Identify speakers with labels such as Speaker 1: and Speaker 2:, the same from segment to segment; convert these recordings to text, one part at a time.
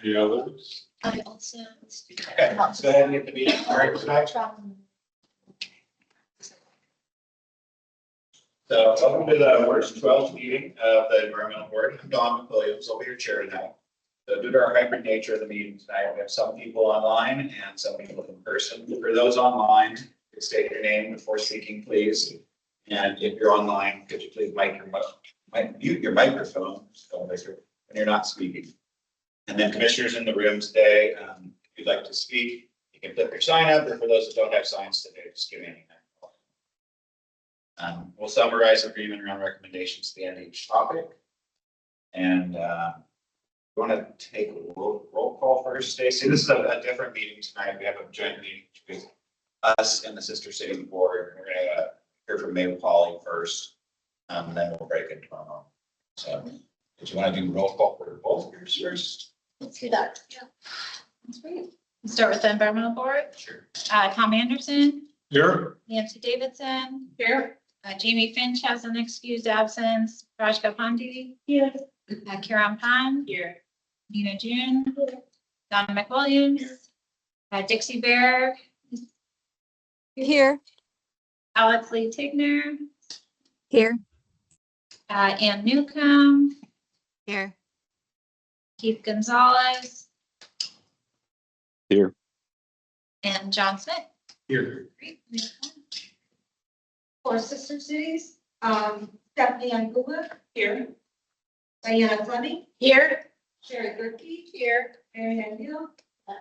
Speaker 1: Any others?
Speaker 2: I also.
Speaker 3: Okay, let's go ahead and get the meeting started tonight. So welcome to the March 12th meeting of the Environmental Board. I'm Don Williams. I'll be your chair tonight. So due to our hybrid nature of the meeting tonight, we have some people online and some people in person. For those online, state your name before speaking, please. And if you're online, could you please mute your microphone when you're not speaking. And then commissioners in the room today, if you'd like to speak, you can flip your sign up, or for those that don't have signs today, just give me anything. We'll summarize agreement around recommendations at the end of each topic. And we want to take a roll call first, Stacey. This is a different meeting tonight. We have a joint meeting with us and the Sister City Board. We're going to hear from Mayor Polly first, and then we'll break into our own. So, did you want to do roll call for both yours first?
Speaker 2: Let's do that. Yeah.
Speaker 4: That's great. We'll start with the Environmental Board.
Speaker 3: Sure.
Speaker 4: Tom Anderson,
Speaker 1: Here.
Speaker 4: Nancy Davidson. Here. Jamie Finch has an excused absence. Rajka Pandey. Here. Karen Pond. Here. Nina June. Here. Donna McWilliams. Dixie Bear.
Speaker 5: Here.
Speaker 4: Alex Lee Tigner.
Speaker 5: Here.
Speaker 4: Ann Newcomb.
Speaker 5: Here.
Speaker 4: Keith Gonzalez.
Speaker 1: Here.
Speaker 4: And John Smith.
Speaker 1: Here.
Speaker 4: Great.
Speaker 2: For Sister Cities, Stephanie Anguilla.
Speaker 4: Here.
Speaker 2: Diana Fleming.
Speaker 4: Here.
Speaker 2: Sherry Gerke. Here. Mary Ann Neal.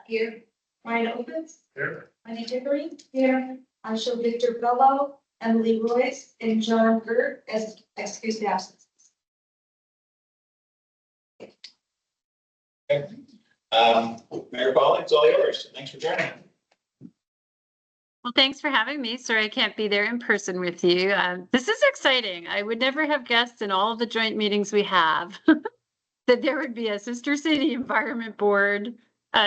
Speaker 2: Here. Ryan Opitz.
Speaker 1: Here.
Speaker 2: Wendy Pickering. Here. Anshul Victor Bello. Emily Royce and John Gert as excused absences.
Speaker 3: Okay. Mayor Polly, it's all yours. Thanks for joining.
Speaker 5: Well, thanks for having me. Sorry I can't be there in person with you. This is exciting. I would never have guessed in all of the joint meetings we have that there would be a Sister City Environment Board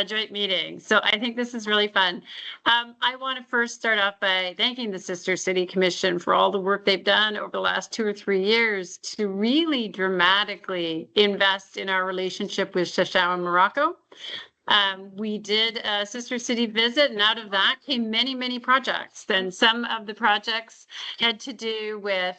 Speaker 5: joint meeting. So I think this is really fun. I want to first start off by thanking the Sister City Commission for all the work they've done over the last 2 or 3 years to really dramatically invest in our relationship with Cheshire and Morocco. We did a Sister City visit, and out of that came many, many projects. Then some of the projects had to do with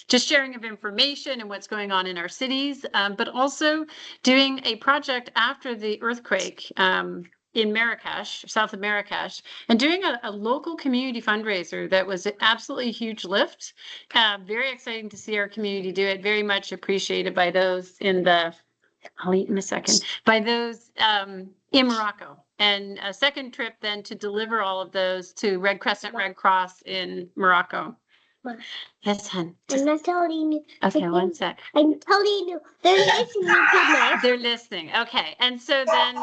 Speaker 5: just sharing of information and what's going on in our cities, but also doing a project after the earthquake in Marrakesh, south of Marrakesh, and doing a local community fundraiser that was absolutely a huge lift. Very exciting to see our community do it. Very much appreciated by those in the I'll eat in a second. By those in Morocco. And a second trip then to deliver all of those to Red Crescent Red Cross in Morocco. Yes, hon.
Speaker 6: I'm not telling you.
Speaker 5: Okay, one sec.
Speaker 6: I'm telling you. They're listening to me.
Speaker 5: They're listening. Okay. And so then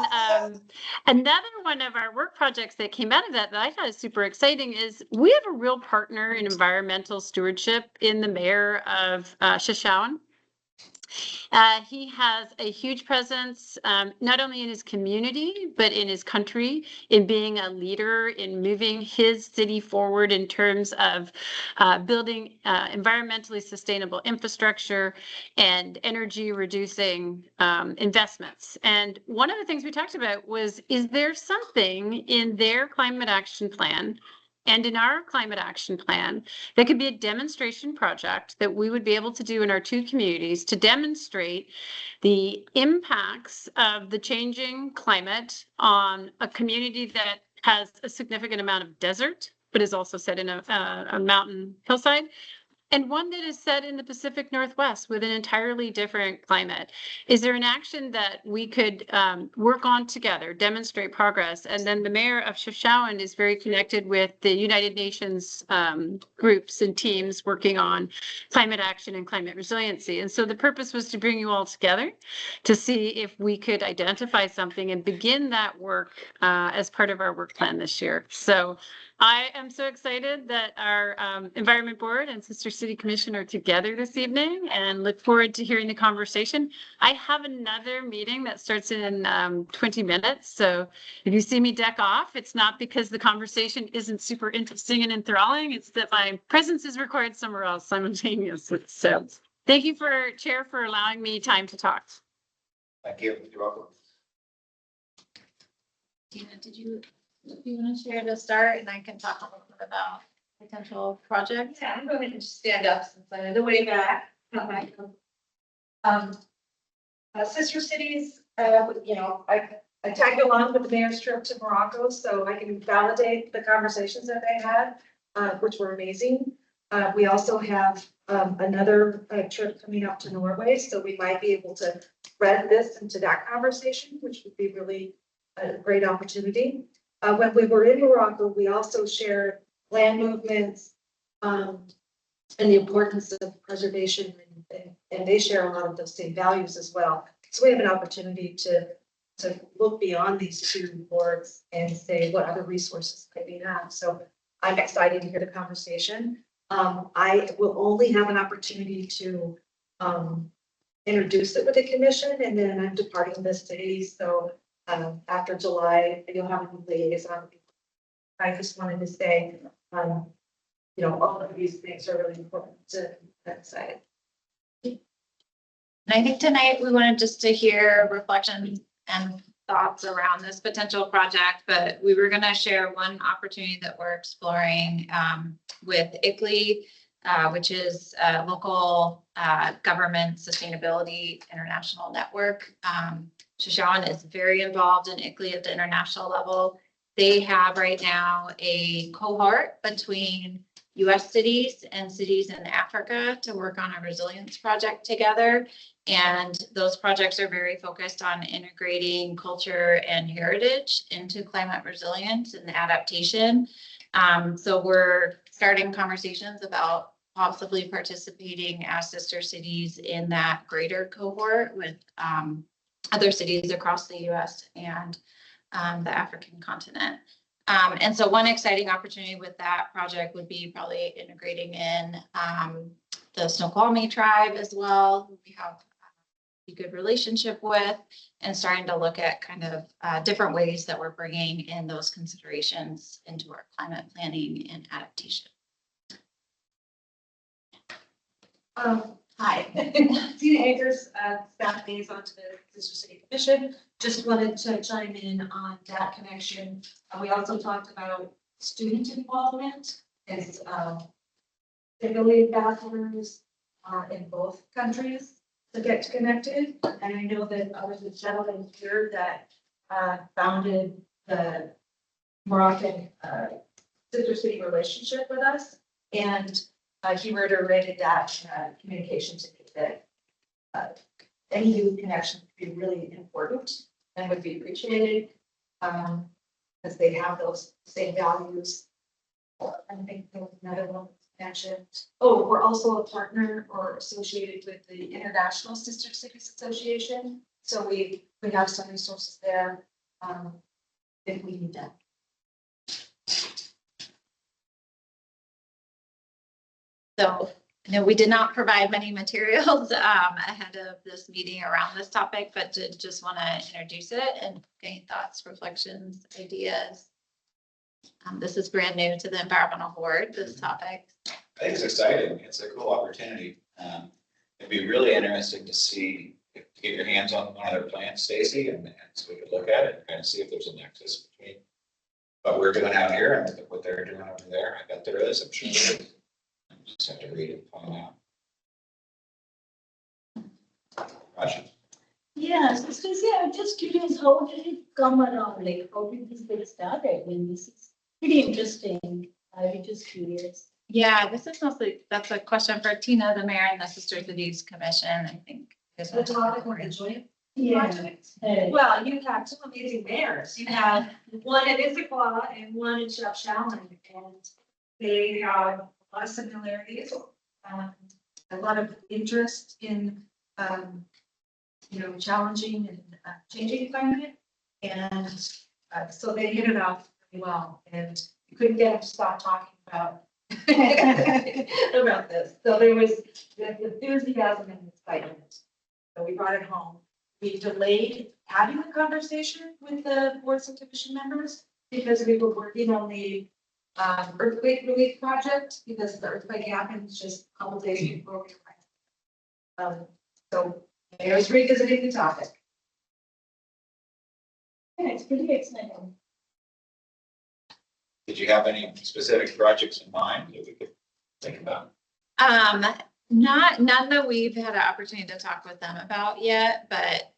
Speaker 5: another one of our work projects that came out of that I thought is super exciting is we have a real partner in environmental stewardship in the mayor of Shashawan. He has a huge presence, not only in his community, but in his country, in being a leader, in moving his city forward in terms of building environmentally sustainable infrastructure and energy reducing investments. And one of the things we talked about was, is there something in their climate action plan and in our climate action plan, that could be a demonstration project that we would be able to do in our 2 communities to demonstrate the impacts of the changing climate on a community that has a significant amount of desert, but is also set in a mountain hillside, and one that is set in the Pacific Northwest with an entirely different climate. Is there an action that we could work on together, demonstrate progress? And then the mayor of Shashawan is very connected with the United Nations groups and teams working on climate action and climate resiliency. And so the purpose was to bring you all together to see if we could identify something and begin that work as part of our work plan this year. So I am so excited that our Environment Board and Sister City Commission are together this evening and look forward to hearing the conversation. I have another meeting that starts in 20 minutes. So if you see me deck off, it's not because the conversation isn't super interesting and enthralling. It's that my presence is required somewhere else simultaneously. So thank you, Chair, for allowing me time to talk.
Speaker 3: Thank you. You're welcome.
Speaker 4: Dina, do you want to share to start, and I can talk a little bit about potential projects?
Speaker 2: Yeah, I'm going to just stand up since I'm the way back. Sister cities, I tagged along with the mayor's trip to Morocco, so I can validate the conversations that they had, which were amazing. We also have another trip coming up to Norway, so we might be able to thread this into that conversation, which would be really a great opportunity. When we were in Morocco, we also shared land movements, and the importance of preservation, and they share a lot of those same values as well. So we have an opportunity to look beyond these two boards and say what other resources could we have. So I'm excited to hear the conversation. I will only have an opportunity to introduce it with the commission, and then I'm departing the city. So after July, you'll have a new liaison. I just wanted to say, all of these things are really important to that side.
Speaker 4: And I think tonight we wanted just to hear reflections and thoughts around this potential project, but we were going to share one opportunity that we're exploring with Issaquah, which is a local government sustainability international network. Shashawn is very involved in Issaquah at the international level. They have right now a cohort between US cities and cities in Africa to work on a resilience project together. And those projects are very focused on integrating culture and heritage into climate resilience and adaptation. So we're starting conversations about possibly participating as sister cities in that greater cohort with other cities across the US and the African continent. And so one exciting opportunity with that project would be probably integrating in the Snoqualmie tribe as well. We have a good relationship with, and starting to look at kind of different ways that we're bringing in those considerations into our climate planning and adaptation.
Speaker 2: Hi, Tina Akers, staff liaison to the Sister City Commission. Just wanted to chime in on that connection. We also talked about student involvement as civilian ambassadors in both countries to get connected. And I know that there's a gentleman here that founded the Moroccan Sister City relationship with us, and he reiterated that communication to me that any youth connection would be really important and would be appreciated because they have those same values. I think there was another one mentioned. Oh, we're also a partner or associated with the International Sister Cities Association. So we have some resources there if we need them.
Speaker 4: So, we did not provide many materials ahead of this meeting around this topic, but just want to introduce it and gain thoughts, reflections, ideas. This is brand new to the environmental board, this topic.
Speaker 3: I think it's exciting. It's a cool opportunity. It'd be really interesting to see, to get your hands on one of their plans, Stacy, and so we could look at it and kind of see if there's a nexus between what we're doing out here and what they're doing over there. I bet there is, I'm sure there is. Just have to read it and find out. Gotcha.
Speaker 7: Yeah, so Stacy, I'm just curious, how did it come around? Like, how did this get started? I mean, this is pretty interesting. I'm just curious.
Speaker 4: Yeah, this is mostly, that's a question for Tina, the mayor and the Sister Cities Commission, I think.
Speaker 2: The topic of the joint
Speaker 7: Yeah.
Speaker 2: project. Well, you have two amazing mayors. You have one in Issaquah and one in Shashawn, and they have a lot of similarities, a lot of interest in, challenging and changing climate. And so they hit it off really well, and you couldn't get them to stop talking about about this. So there was the enthusiasm and excitement. So we brought it home. We delayed having the conversation with the boards and commission members because we were working on the earthquake relief project, because the earthquake happened just a couple days before we arrived. So I was revisiting the topic.
Speaker 7: Yeah, it's pretty exciting.
Speaker 3: Did you have any specific projects in mind that we could think about?
Speaker 4: None that we've had an opportunity to talk with them about yet, but,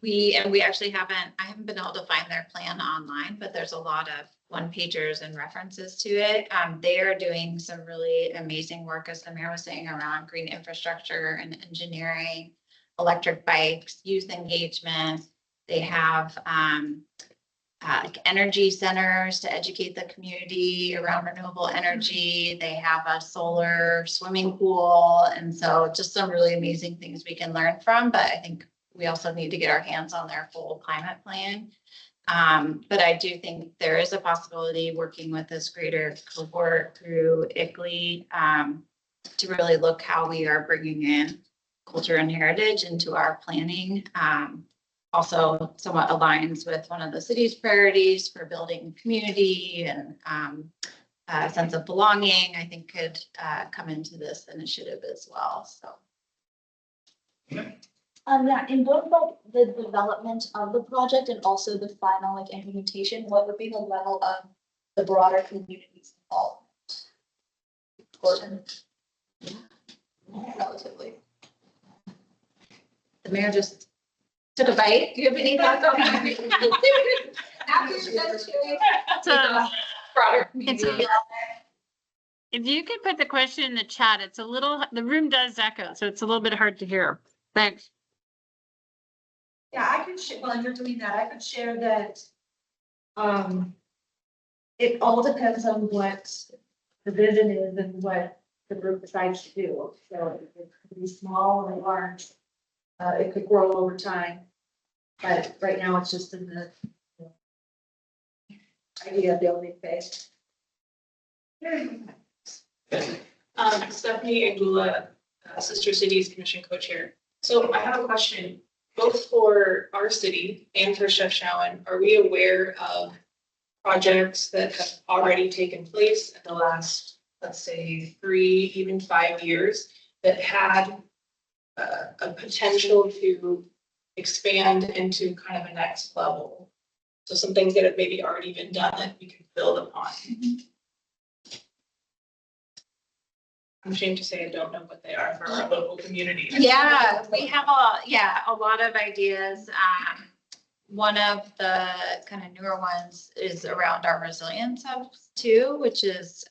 Speaker 4: we actually I haven't been able to find their plan online, but there's a lot of one pagers and references to it. They are doing some really amazing work, as the mayor was saying, around green infrastructure and engineering, electric bikes, youth engagement. They have, like energy centers to educate the community around renewable energy. They have a solar swimming pool. And so just some really amazing things we can learn from, but I think we also need to get our hands on their full climate plan. But I do think there is a possibility working with this greater cohort through ICLEI to really look how we are bringing in culture and heritage into our planning. Also somewhat aligns with one of the city's priorities for building community and a sense of belonging, I think could come into this initiative as well, so.
Speaker 8: Yeah, in both like the development of the project and also the final like implementation, what would be the level of the broader community's involvement? Gordon? Relatively.
Speaker 4: The mayor just took a bite. Do you have any thoughts on that? After that's broader community.
Speaker 5: If you could put the question in the chat, it's a little, the room does echo, so it's a little bit hard to hear. Thanks.
Speaker 2: Yeah, I could share, while you're doing that, I could share that, it all depends on what the vision is and what the group decides to do. So it could be small or large. It could grow over time. But right now it's just in the idea building phase.
Speaker 9: Stephanie Angula, Sister Cities Commission co-chair. So I have a question, both for our city and for Chefchaouen. Are we aware of projects that have already taken place in the last, let's say, 3, even 5 years that had a potential to expand into kind of a next level? So some things that have maybe already been done that we could build upon. I'm ashamed to say I don't know what they are for our local community.
Speaker 4: Yeah, we have a lot of ideas. One of the kind of newer ones is around our resilience hubs too, which is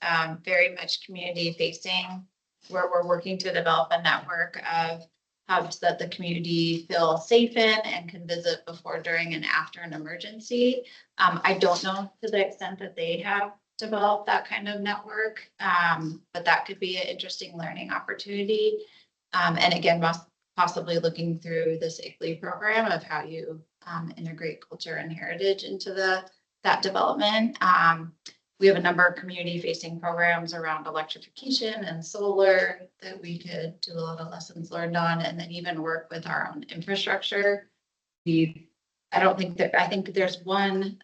Speaker 4: very much community facing, where we're working to develop a network of hubs that the community feels safe in and can visit before, during, and after an emergency. I don't know to the extent that they have developed that kind of network, but that could be an interesting learning opportunity. And again, possibly looking through this ICLEI program of how you integrate culture and heritage into that development. We have a number of community-facing programs around electrification and solar that we could do a lot of lessons learned on, and then even work with our own infrastructure. I think there's one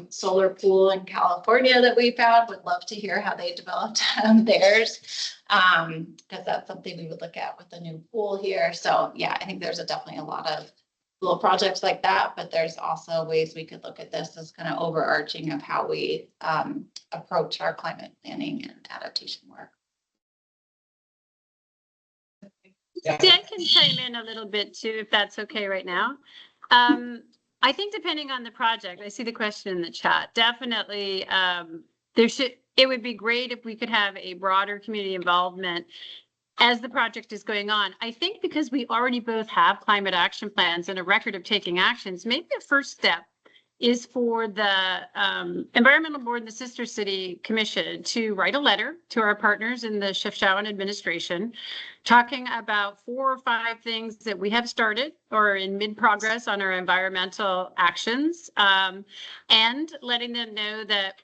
Speaker 4: solar pool in California that we found. Would love to hear how they developed theirs, because that's something we would look at with the new pool here. So yeah, I think there's definitely a lot of little projects like that, but there's also ways we could look at this as kind of overarching of how we approach our climate planning and adaptation work.
Speaker 5: See, I can chime in a little bit too, if that's okay right now. I think depending on the project, I see the question in the chat. Definitely, it would be great if we could have a broader community involvement as the project is going on. I think because we already both have climate action plans and a record of taking actions, maybe a first step is for the Environmental Board and the Sister City Commission to write a letter to our partners in the Chefchaouen administration, talking about 4 or 5 things that we have started or in mid-progress on our environmental actions, and letting them know that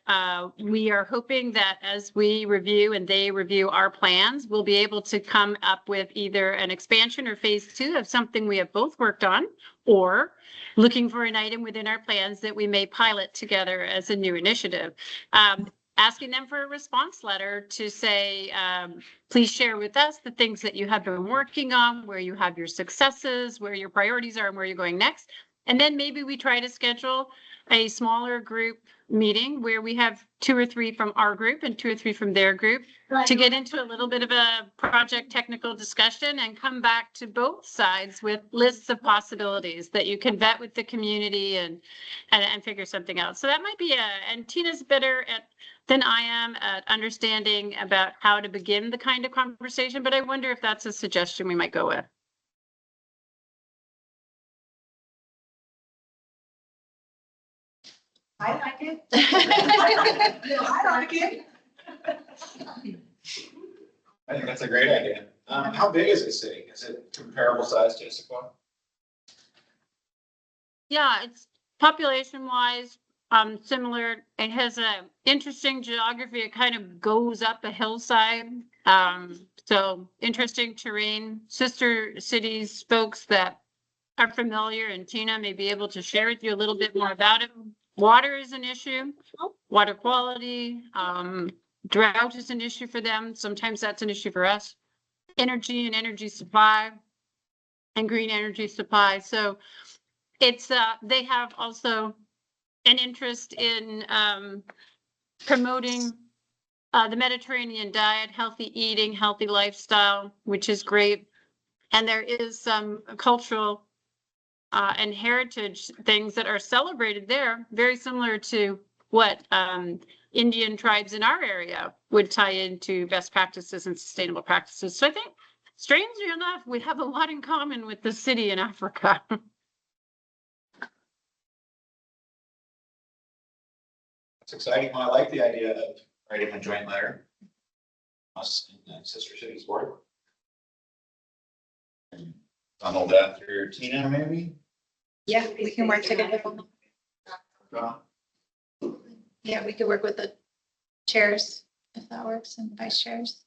Speaker 5: we are hoping that as we review and they review our plans, we'll be able to come up with either an expansion or phase 2 of something we have both worked on, or looking for an item within our plans that we may pilot together as a new initiative. Asking them for a response letter to say, please share with us the things that you have been working on, where you have your successes, where your priorities are, and where you're going next. And then maybe we try to schedule a smaller group meeting where we have 2 or 3 from our group and 2 or 3 from their group to get into a little bit of a project technical discussion and come back to both sides with lists of possibilities that you can vet with the community and figure something out. So that might be and Tina's better than I am at understanding about how to begin the kind of conversation, but I wonder if that's a suggestion we might go with.
Speaker 2: I like it. I like it.
Speaker 3: I think that's a great idea. How big is the city? Is it comparable size to Issaquah?
Speaker 5: Yeah, it's population wise, similar. It has a interesting geography. It kind of goes up a hillside. So interesting terrain. Sister cities folks that are familiar, and Tina may be able to share with you a little bit more about it. Water is an issue, water quality, drought is an issue for them. Sometimes that's an issue for us. Energy and energy supply and green energy supply. So it's, they have also an interest in promoting the Mediterranean diet, healthy eating, healthy lifestyle, which is great. And there is some cultural and heritage things that are celebrated there, very similar to what Indian tribes in our area would tie into best practices and sustainable practices. So I think, strangely enough, we have a lot in common with the city in Africa.
Speaker 3: It's exciting. Well, I like the idea of writing a joint letter. Us and Sister Cities Board. Funnel that through Tina, maybe?
Speaker 4: Yeah, we can work together.
Speaker 3: John?
Speaker 4: Yeah, we could work with the chairs if that works and vice chairs.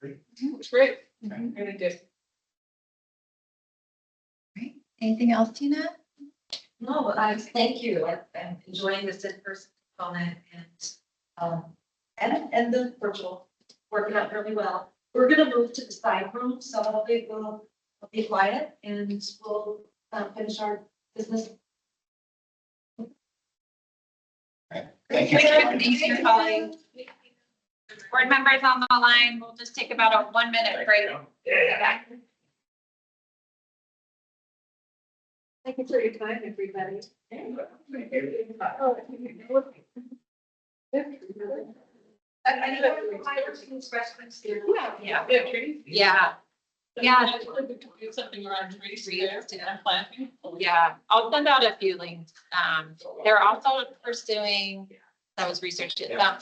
Speaker 9: It's great. Really good.
Speaker 4: Right. Anything else, Tina?
Speaker 2: No, thank you. I'm enjoying this in-person component and the virtual, working out really well. We're gonna move to the side room, so we'll be quiet and we'll finish our business.
Speaker 3: Thank you.
Speaker 4: Thanks for calling. Board members on the line, we'll just take about a 1-minute break.
Speaker 2: Thank you for your time, everybody. I know questions here.
Speaker 9: Yeah.
Speaker 4: Yeah. Yeah.
Speaker 9: Do something around trees there and planting.
Speaker 4: Yeah, I'll send out a few links. They're also pursuing, that was researched, UN,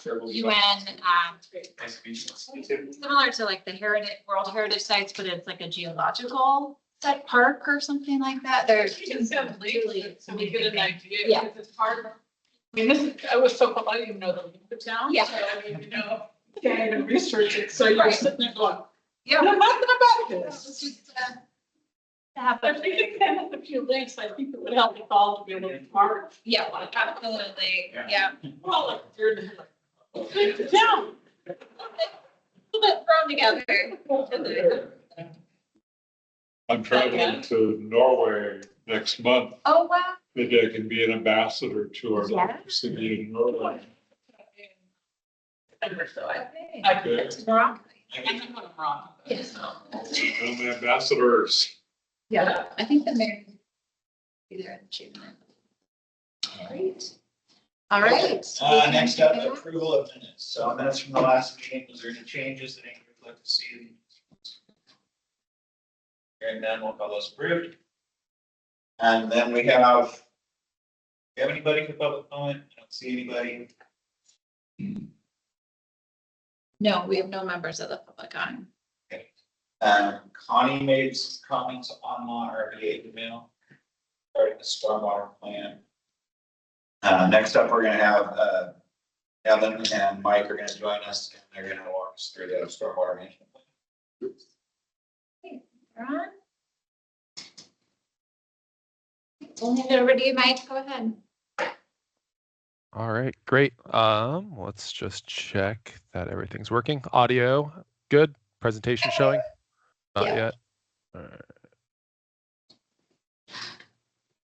Speaker 4: similar to like the heritage, World Heritage Sites, but it's like a geological set park or something like that. They're
Speaker 9: It sounds legally, so we get an idea.
Speaker 4: Yeah.
Speaker 9: Because it's hard. I mean, I was so cool, I didn't even know the link of town.
Speaker 4: Yeah.
Speaker 9: So I mean, can't even research it, so you're sitting there going,
Speaker 4: yeah.
Speaker 9: no, nothing about this.
Speaker 4: It's just, to have
Speaker 9: If we could send us a few links, I think it would help us all to be a little smarter.
Speaker 4: yeah, absolutely, yeah.
Speaker 9: Well, like, you're like, think the town.
Speaker 4: A little bit thrown together.
Speaker 1: I'm traveling to Norway next month.
Speaker 4: Oh, wow.
Speaker 1: Maybe I can be an ambassador to our
Speaker 4: Yeah.
Speaker 1: city in Norway.
Speaker 9: So I
Speaker 1: Okay.
Speaker 4: Morocco.
Speaker 9: I think I'm wrong.
Speaker 4: Yes.
Speaker 1: I'm ambassadors.
Speaker 4: Yeah, I think the mayor will be there in June. Great. All right.
Speaker 3: Next up, approval of minutes. So minutes from the last meeting, was there any changes that anyone would like to see? Hearing none, we'll call those approved. And then we have, do you have anybody for public comment? I don't see anybody.
Speaker 4: No, we have no members of the public on.
Speaker 3: Connie made some comments on our RBA email regarding the stormwater plan. Next up, we're gonna have Evan and Mike are gonna join us and they're gonna walk us through the stormwater management plan.
Speaker 4: Ron? We'll hand it over to you, Mike. Go ahead.
Speaker 10: All right, great. Let's just check that everything's working. Audio, good. Presentation showing? Not
Speaker 4: Yeah.
Speaker 10: yet. All right.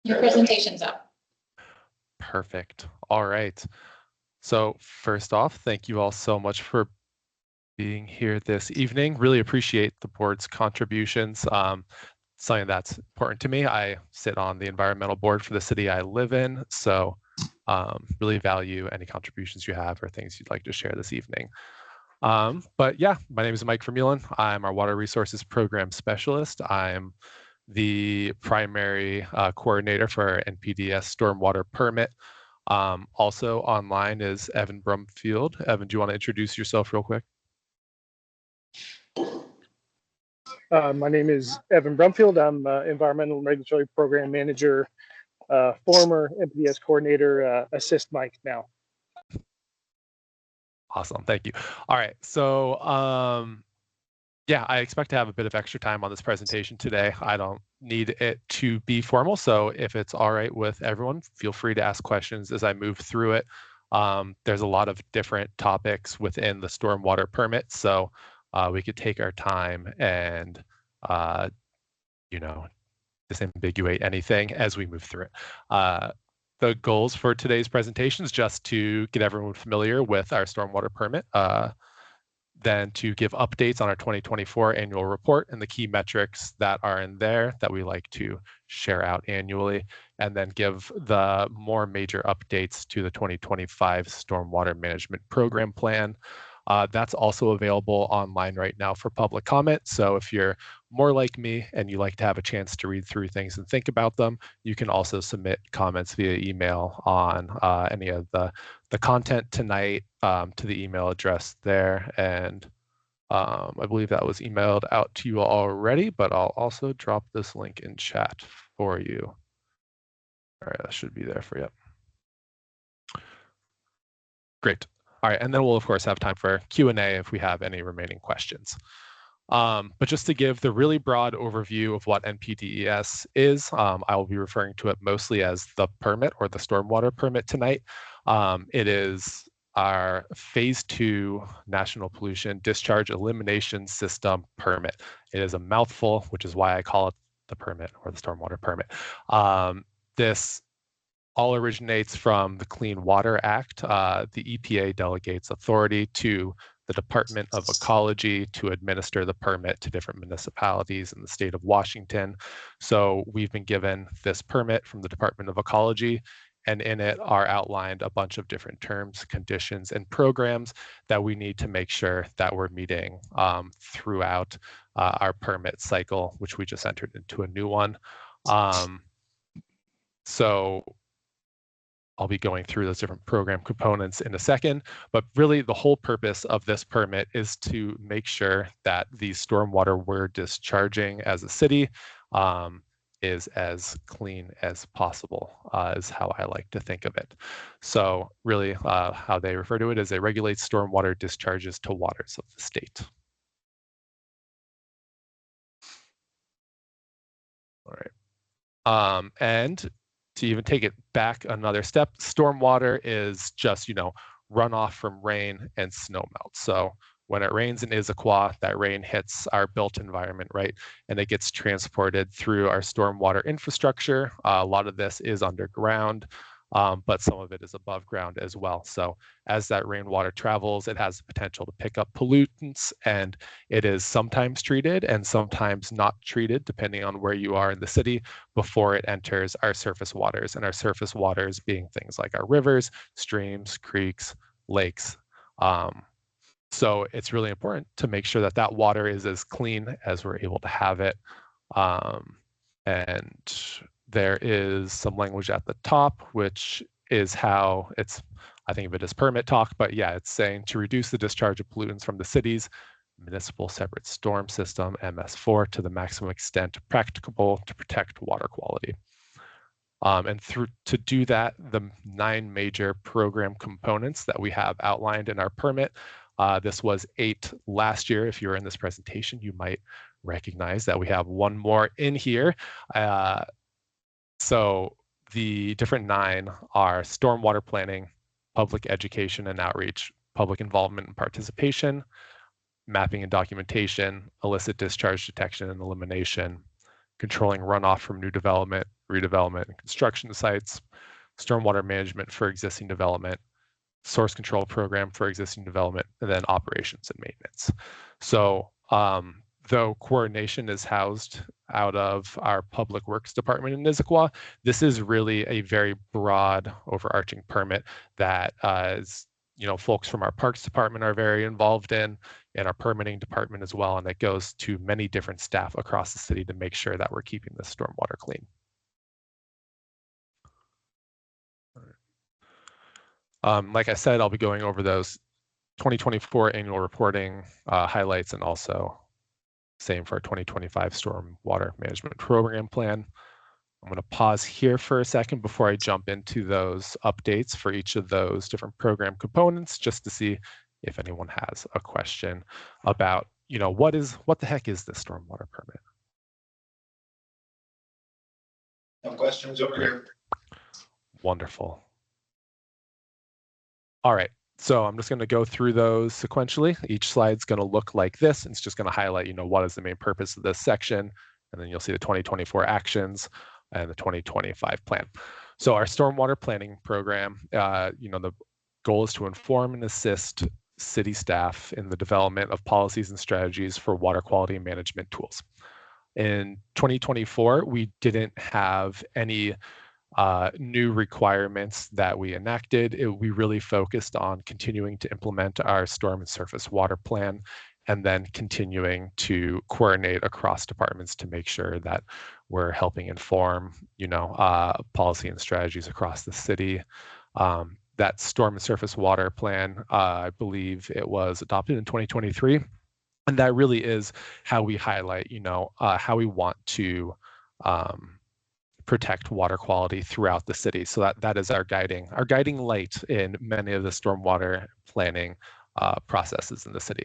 Speaker 4: Your presentation's up.
Speaker 10: Perfect. All right. So first off, thank you all so much for being here this evening. Really appreciate the board's contributions. Something that's important to me. I sit on the environmental board for the city I live in, so really value any contributions you have or things you'd like to share this evening. But yeah, my name is Mike Vermeulen. I'm our Water Resources Program Specialist. I'm the primary coordinator for our NPDES Stormwater Permit. Also online is Evan Brumfield. Evan, do you want to introduce yourself real quick?
Speaker 11: My name is Evan Brumfield. I'm Environmental and Regulatory Program Manager, former NPDES Coordinator, assist Mike now.
Speaker 10: Awesome, thank you. All right, so yeah, I expect to have a bit of extra time on this presentation today. I don't need it to be formal, so if it's all right with everyone, feel free to ask questions as I move through it. There's a lot of different topics within the stormwater permit, so we could take our time and, you know, disambiguate anything as we move through it. The goals for today's presentation is just to get everyone familiar with our stormwater permit, then to give updates on our 2024 annual report and the key metrics that are in there that we like to share out annually, and then give the more major updates to the 2025 Stormwater Management Program Plan. That's also available online right now for public comment. So if you're more like me and you like to have a chance to read through things and think about them, you can also submit comments via email on any of the content tonight to the email address there. And I believe that was emailed out to you already, but I'll also drop this link in chat for you. All right, that should be there for you. Great. All right, and then we'll of course have time for Q&A if we have any remaining questions. But just to give the really broad overview of what NPDES is, I will be referring to it mostly as the permit or the stormwater permit tonight. It is our phase 2 National Pollution Discharge Elimination System permit. It is a mouthful, which is why I call it the permit or the stormwater permit. This all originates from the Clean Water Act. The EPA delegates authority to the Department of Ecology to administer the permit to different municipalities in the state of Washington. So we've been given this permit from the Department of Ecology, and in it are outlined a bunch of different terms, conditions, and programs that we need to make sure that we're meeting throughout our permit cycle, which we just entered into a new one. So I'll be going through those different program components in a second, but really the whole purpose of this permit is to make sure that the stormwater we're discharging as a city is as clean as possible, is how I like to think of it. So really how they refer to it is it regulates stormwater discharges to waters of the state. All right. And to even take it back another step, stormwater is just, runoff from rain and snowmelt. So when it rains in Issaquah, that rain hits our built environment, right? And it gets transported through our stormwater infrastructure. A lot of this is underground, but some of it is above ground as well. So as that rainwater travels, it has the potential to pick up pollutants, and it is sometimes treated and sometimes not treated, depending on where you are in the city, before it enters our surface waters, and our surface waters being things like our rivers, streams, creeks, lakes. So it's really important to make sure that that water is as clean as we're able to have it. And there is some language at the top, which is how I think of it as permit talk, but yeah, it's saying to reduce the discharge of pollutants from the city's municipal separate storm system, MS4, to the maximum extent practicable to protect water quality. And to do that, the 9 major program components that we have outlined in our permit, this was 8 last year. If you were in this presentation, you might recognize that we have one more in here. So the different 9 are stormwater planning, public education and outreach, public involvement and participation, mapping and documentation, illicit discharge detection and elimination, controlling runoff from new development, redevelopment and construction sites, stormwater management for existing development, source control program for existing development, and then operations and maintenance. So though coordination is housed out of our public works department in Issaquah, this is really a very broad overarching permit that is, folks from our parks department are very involved in, and our permitting department as well. And it goes to many different staff across the city to make sure that we're keeping the stormwater clean. Like I said, I'll be going over those 2024 annual reporting highlights, and also same for our 2025 stormwater management program plan. I'm going to pause here for a second before I jump into those updates for each of those different program components, just to see if anyone has a question about, what the heck is this stormwater permit?
Speaker 3: No questions over here.
Speaker 10: Wonderful. All right, so I'm just going to go through those sequentially. Each slide's going to look like this, and it's just going to highlight, what is the main purpose of this section, and then you'll see the 2024 actions and the 2025 plan. So our stormwater planning program, the goal is to inform and assist city staff in the development of policies and strategies for water quality management tools. In 2024, we didn't have any new requirements that we enacted. We really focused on continuing to implement our storm and surface water plan, and then continuing to coordinate across departments to make sure that we're helping inform, policy and strategies across the city. That storm and surface water plan, I believe it was adopted in 2023. And that really is how we highlight, how we want to protect water quality throughout the city. So that is our guiding light in many of the stormwater planning processes in the city.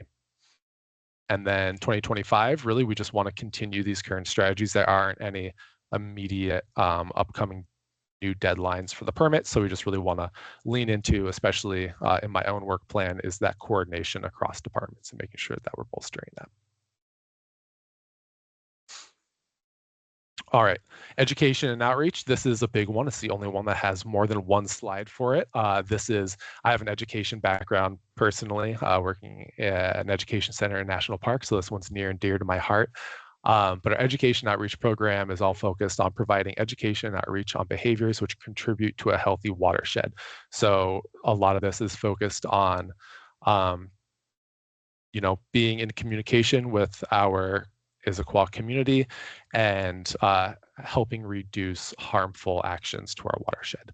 Speaker 10: And then 2025, really, we just want to continue these current strategies. There aren't any immediate upcoming new deadlines for the permit. So we just really want to lean into, especially in my own work plan, is that coordination across departments and making sure that we're bolstering that. All right, education and outreach. This is a big one. It's the only one that has more than one slide for it. I have an education background personally, working at an education center in National Park. So this one's near and dear to my heart. But our education outreach program is all focused on providing education and outreach on behaviors which contribute to a healthy watershed. So a lot of this is focused on, being in communication with our Issaquah community and helping reduce harmful actions to our watershed.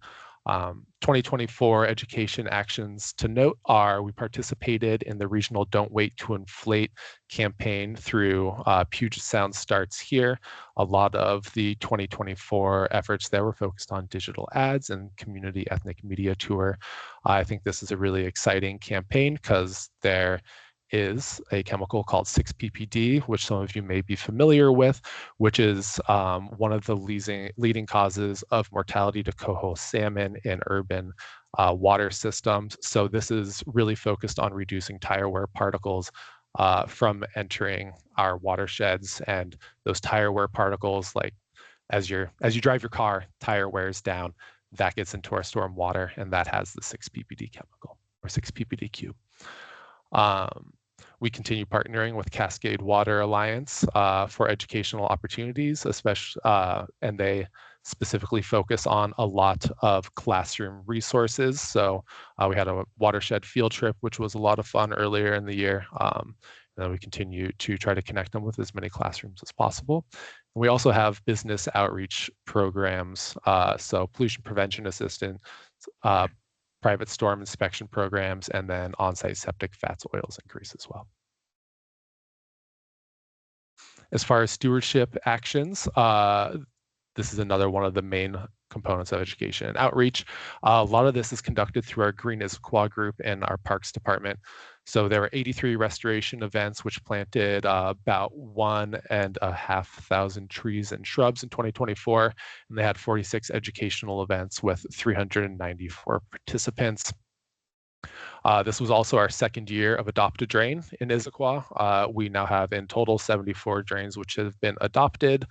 Speaker 10: 2024 education actions to note are: we participated in the regional Don't Wait to Inflate campaign through Puget Sound Starts Here. A lot of the 2024 efforts there were focused on digital ads and community ethnic media tour. I think this is a really exciting campaign because there is a chemical called 6-PPD, which some of you may be familiar with, which is one of the leading causes of mortality to coho salmon in urban water systems. So this is really focused on reducing tire wear particles from entering our watersheds, and those tire wear particles, like as you drive your car, tire wears down, that gets into our storm water, and that has the 6-PPD chemical, or 6-PPDQ. We continue partnering with Cascade Water Alliance for educational opportunities, especially, and they specifically focus on a lot of classroom resources. So we had a watershed field trip, which was a lot of fun earlier in the year. And then we continue to try to connect them with as many classrooms as possible. And we also have business outreach programs, so pollution prevention assistance, private storm inspection programs, and then on-site septic fats, oils, and grease as well. As far as stewardship actions, this is another one of the main components of education and outreach. A lot of this is conducted through our Green Issaquah group and our Parks Department. So there were 83 restoration events, which planted about 1,500 trees and shrubs in 2024. And they had 46 educational events with 394 participants. This was also our second year of Adopt a Drain in Issaquah. We now have in total 74 drains which have been adopted.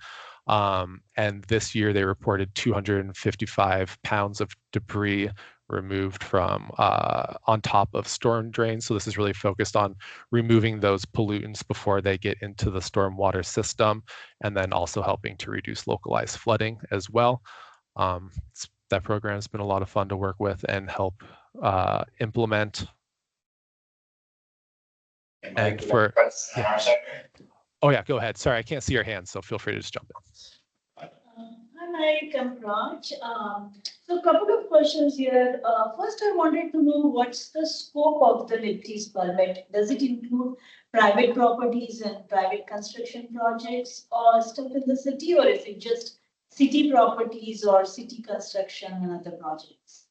Speaker 10: And this year they reported 255 pounds of debris removed from on top of storm drains. So this is really focused on removing those pollutants before they get into the stormwater system, and then also helping to reduce localized flooding as well. That program has been a lot of fun to work with and help implement. And for, yeah. Oh yeah, go ahead. Sorry, I can't see your hand, so feel free to just jump in.
Speaker 7: Hi, Mike, I'm Raj. So a couple of questions here. First, I wanted to know what's the scope of the NIPTI's permit? Does it include private properties and private construction projects or stuff in the city, or is it just city properties or city construction and other projects?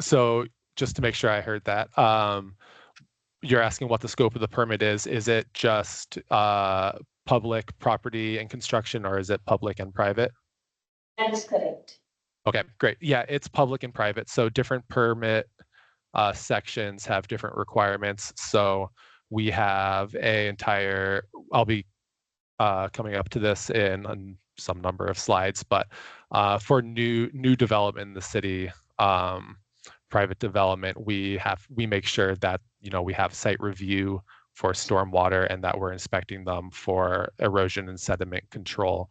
Speaker 10: So just to make sure I heard that, you're asking what the scope of the permit is. Is it just public property and construction, or is it public and private?
Speaker 7: That is correct.
Speaker 10: Okay, great. Yeah, it's public and private. So different permit sections have different requirements. So we have a entire, I'll be coming up to this in some number of slides, but for new development in the city, private development, we make sure that, you know, we have site review for stormwater and that we're inspecting them for erosion and sediment control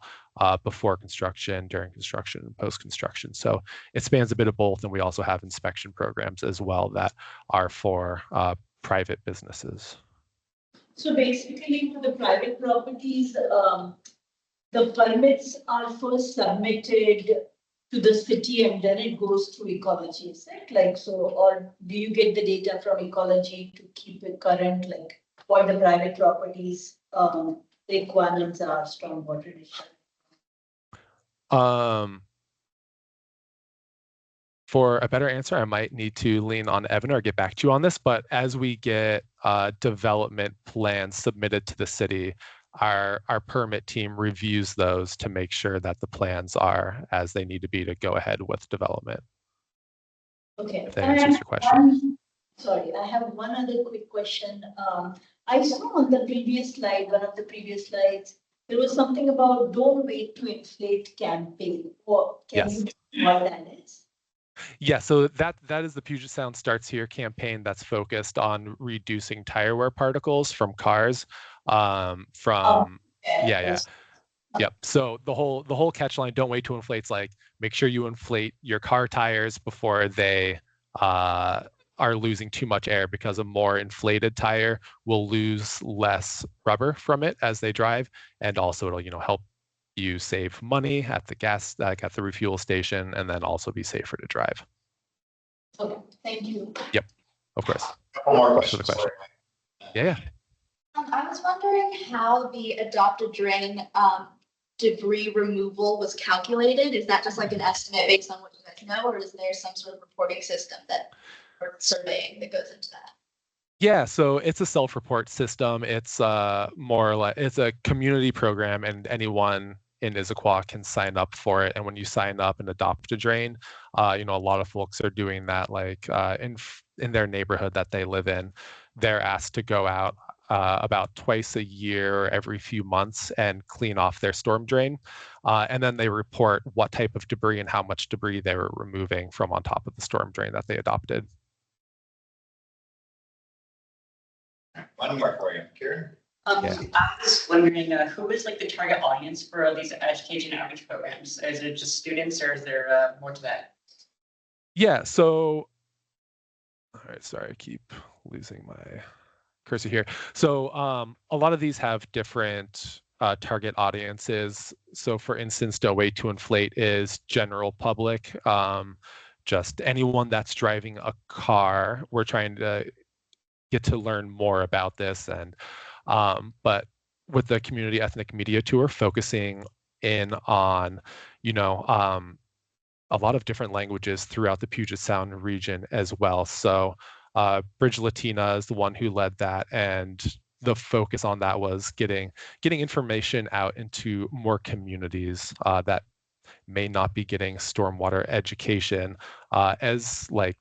Speaker 10: before construction, during construction, and post-construction. So it spans a bit of both, and we also have inspection programs as well that are for private businesses.
Speaker 7: So basically, for the private properties, the permits are first submitted to the city and then it goes through ecology, is it? Like, so, or do you get the data from ecology to keep it current, like what the private properties requirements are, stormwater?
Speaker 10: For a better answer, I might need to lean on Evan or get back to you on this, but as we get development plans submitted to the city, our permit team reviews those to make sure that the plans are as they need to be to go ahead with development.
Speaker 7: Okay.
Speaker 10: If that answers your question.
Speaker 7: Sorry, I have one other quick question. I saw on the previous slide, one of the previous slides, there was something about don't wait to inflate campaign. Or can you tell what that is?
Speaker 10: Yeah, so that is the Puget Sound Starts Here campaign that's focused on reducing tire wear particles from cars. Yep. So the whole catch line, don't wait to inflate's like, make sure you inflate your car tires before they are losing too much air, because a more inflated tire will lose less rubber from it as they drive, and also it'll, you know, help you save money at the gas, like at the refuel station, and then also be safer to drive.
Speaker 7: Okay, thank you.
Speaker 10: Yep, of course.
Speaker 3: Couple more questions.
Speaker 10: Yeah.
Speaker 8: I was wondering how the adopted drain debris removal was calculated. Is that just like an estimate based on what you guys know, or is there some sort of reporting system that or surveying that goes into that?
Speaker 10: Yeah, so it's a self-report system. It's more like it's a community program, and anyone in Issaquah can sign up for it. And when you sign up and adopt a drain, you know, a lot of folks are doing that, like in their neighborhood that they live in. They're asked to go out about twice a year, every few months, and clean off their storm drain. And then they report what type of debris and how much debris they were removing from on top of the storm drain that they adopted.
Speaker 3: One more for you, Karen.
Speaker 10: Yeah.
Speaker 12: I was wondering who is like the target audience for these education outreach programs? Is it just students, or is there more to that?
Speaker 10: Yeah, so, all right, sorry, I keep losing my cursor here. So a lot of these have different target audiences. So for instance, Don't Wait to Inflate is general public, just anyone that's driving a car. We're trying to get to learn more about this, and but with the community ethnic media tour, focusing in on, you know, a lot of different languages throughout the Puget Sound region as well. So Bridge Latina is the one who led that, and the focus on that was getting information out into more communities that may not be getting stormwater education as like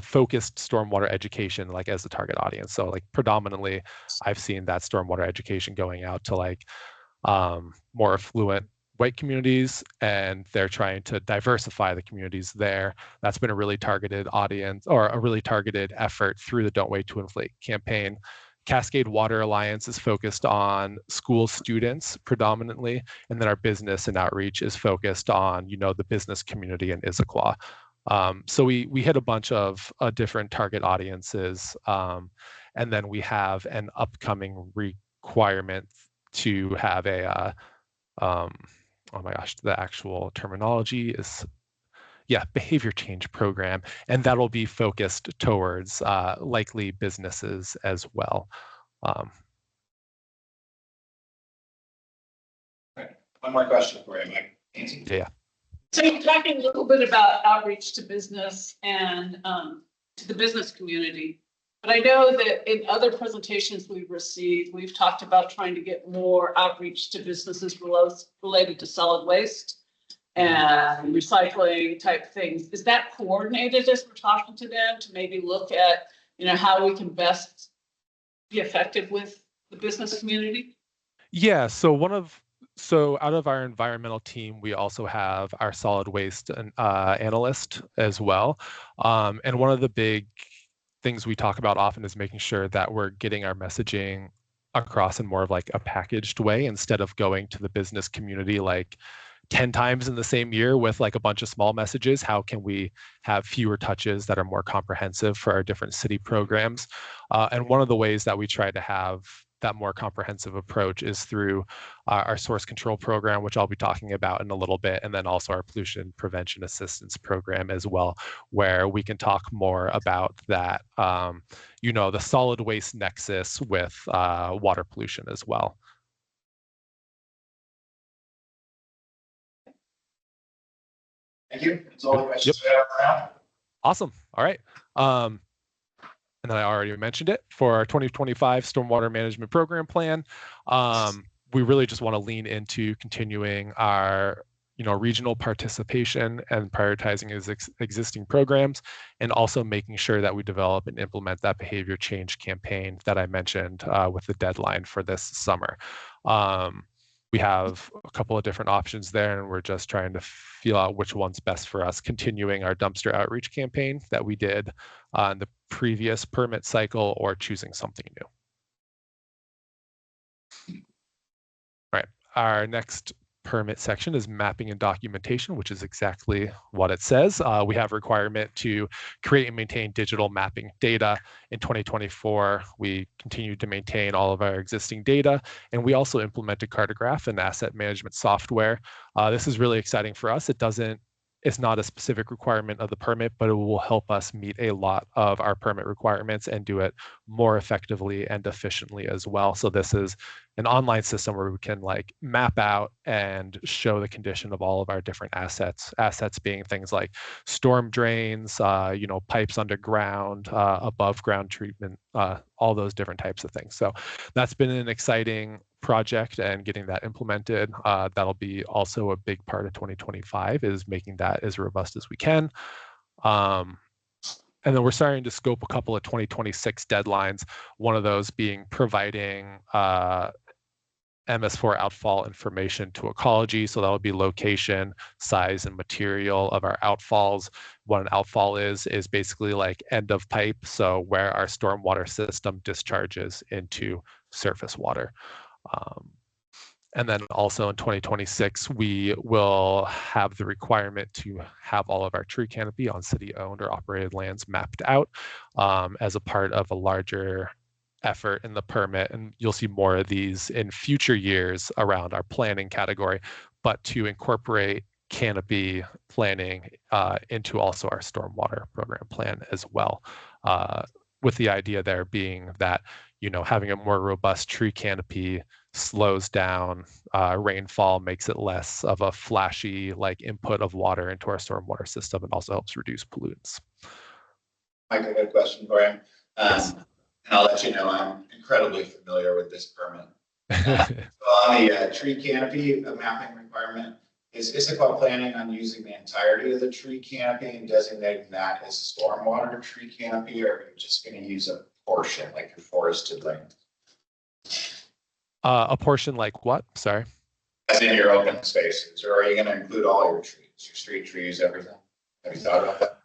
Speaker 10: focused stormwater education, like as the target audience. So like predominantly I've seen that stormwater education going out to like more affluent white communities, and they're trying to diversify the communities there. That's been a really targeted audience, or a really targeted effort through the Don't Wait to Inflate campaign. Cascade Water Alliance is focused on school students predominantly, and then our business and outreach is focused on, the business community in Issaquah. So we hit a bunch of different target audiences, and then we have an upcoming requirement to have a oh my gosh, the actual terminology is, behavior change program, and that'll be focused towards likely businesses as well.
Speaker 3: One more question for you, Mike. Nancy?
Speaker 10: Yeah.
Speaker 7: So you're talking a little bit about outreach to business and to the business community. But I know that in other presentations we've received, we've talked about trying to get more outreach to businesses related to solid waste and recycling type things. Is that coordinated as we're talking to them to maybe look at, how we can best be effective with the business community?
Speaker 10: Yeah, so out of our environmental team, we also have our solid waste analyst as well. And one of the big things we talk about often is making sure that we're getting our messaging across in more of like a packaged way, instead of going to the business community like 10 times in the same year with like a bunch of small messages. How can we have fewer touches that are more comprehensive for our different city programs? And one of the ways that we try to have that more comprehensive approach is through our source control program, which I'll be talking about in a little bit, and then also our pollution prevention assistance program as well, where we can talk more about that, the solid waste nexus with water pollution as well.
Speaker 3: Thank you. That's all the questions we have for now.
Speaker 10: Awesome. All right. And then I already mentioned it for our 2025 Stormwater Management Program Plan. We really just want to lean into continuing our, regional participation and prioritizing existing programs, and also making sure that we develop and implement that behavior change campaign that I mentioned with the deadline for this summer. We have a couple of different options there, and we're just trying to feel out which one's best for us, continuing our dumpster outreach campaign that we did on the previous permit cycle, or choosing something new. All right, our next permit section is mapping and documentation, which is exactly what it says. We have a requirement to create and maintain digital mapping data. In 2024, we continued to maintain all of our existing data, and we also implemented Cartograph and asset management software. This is really exciting for us. It's not a specific requirement of the permit, but it will help us meet a lot of our permit requirements and do it more effectively and efficiently as well. So this is an online system where we can like map out and show the condition of all of our different assets being things like storm drains, pipes underground, above ground treatment, all those different types of things. So that's been an exciting project, and getting that implemented, that'll be also a big part of 2025, is making that as robust as we can. And then we're starting to scope a couple of 2026 deadlines, one of those being providing MS4 outfall information to Ecology. So that would be location, size, and material of our outfalls. What an outfall is basically like end of pipe, so where our stormwater system discharges into surface water. And then also in 2026, we will have the requirement to have all of our tree canopy on city-owned or operated lands mapped out as a part of a larger effort in the permit. And you'll see more of these in future years around our planning category, but to incorporate canopy planning into also our stormwater program plan as well, with the idea there being that, having a more robust tree canopy slows down rainfall, makes it less of a flashy like input of water into our stormwater system, and also helps reduce pollutants.
Speaker 3: Mike, I got a question for you. And I'll let you know I'm incredibly familiar with this permit. So on the tree canopy mapping requirement, is Issaquah planning on using the entirety of the tree canopy and designating that as stormwater tree canopy, or are you just going to use a portion like your forested land?
Speaker 10: A portion like what? Sorry.
Speaker 3: As in your open spaces, or are you gonna include all your trees, your street trees, everything? Have you thought about that?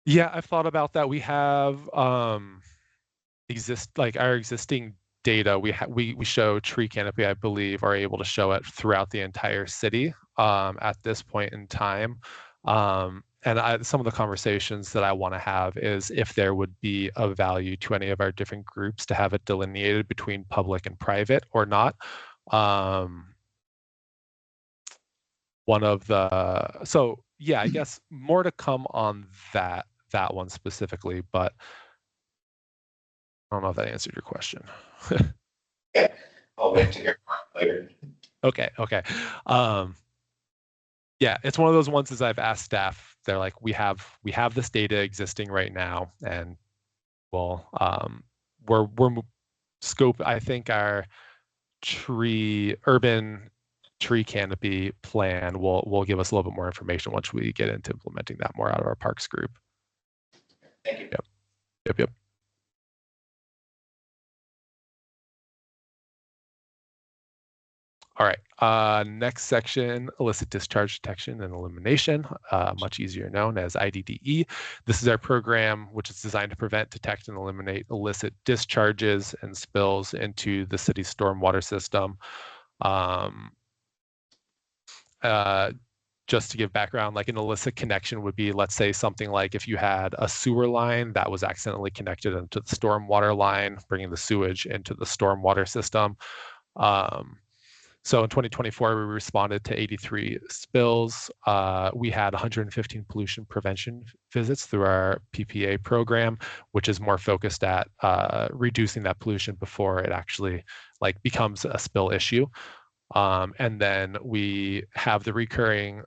Speaker 10: Yeah, I've thought about that. We have our existing data. We show tree canopy, I believe, are able to show it throughout the entire city at this point in time. And some of the conversations that I want to have is if there would be of value to any of our different groups to have it delineated between public and private or not. So yeah, I guess more to come on that one specifically, but I don't know if that answered your question.
Speaker 3: Yeah, I'll wait to hear more later.
Speaker 10: Okay. Yeah, it's one of those ones as I've asked staff, they're like, we have this data existing right now, and we're scope, I think our urban tree canopy plan will give us a little bit more information once we get into implementing that more out of our parks group.
Speaker 3: Thank you.
Speaker 10: Yep. All right, next section, illicit discharge detection and elimination, much easier known as IDDE. This is our program which is designed to prevent, detect, and eliminate illicit discharges and spills into the city's stormwater system. Just to give background, like an illicit connection would be, let's say something like if you had a sewer line that was accidentally connected into the stormwater line, bringing the sewage into the stormwater system. So in 2024, we responded to 83 spills. We had 115 pollution prevention visits through our PPA program, which is more focused at reducing that pollution before it actually becomes a spill issue. And then we have the recurring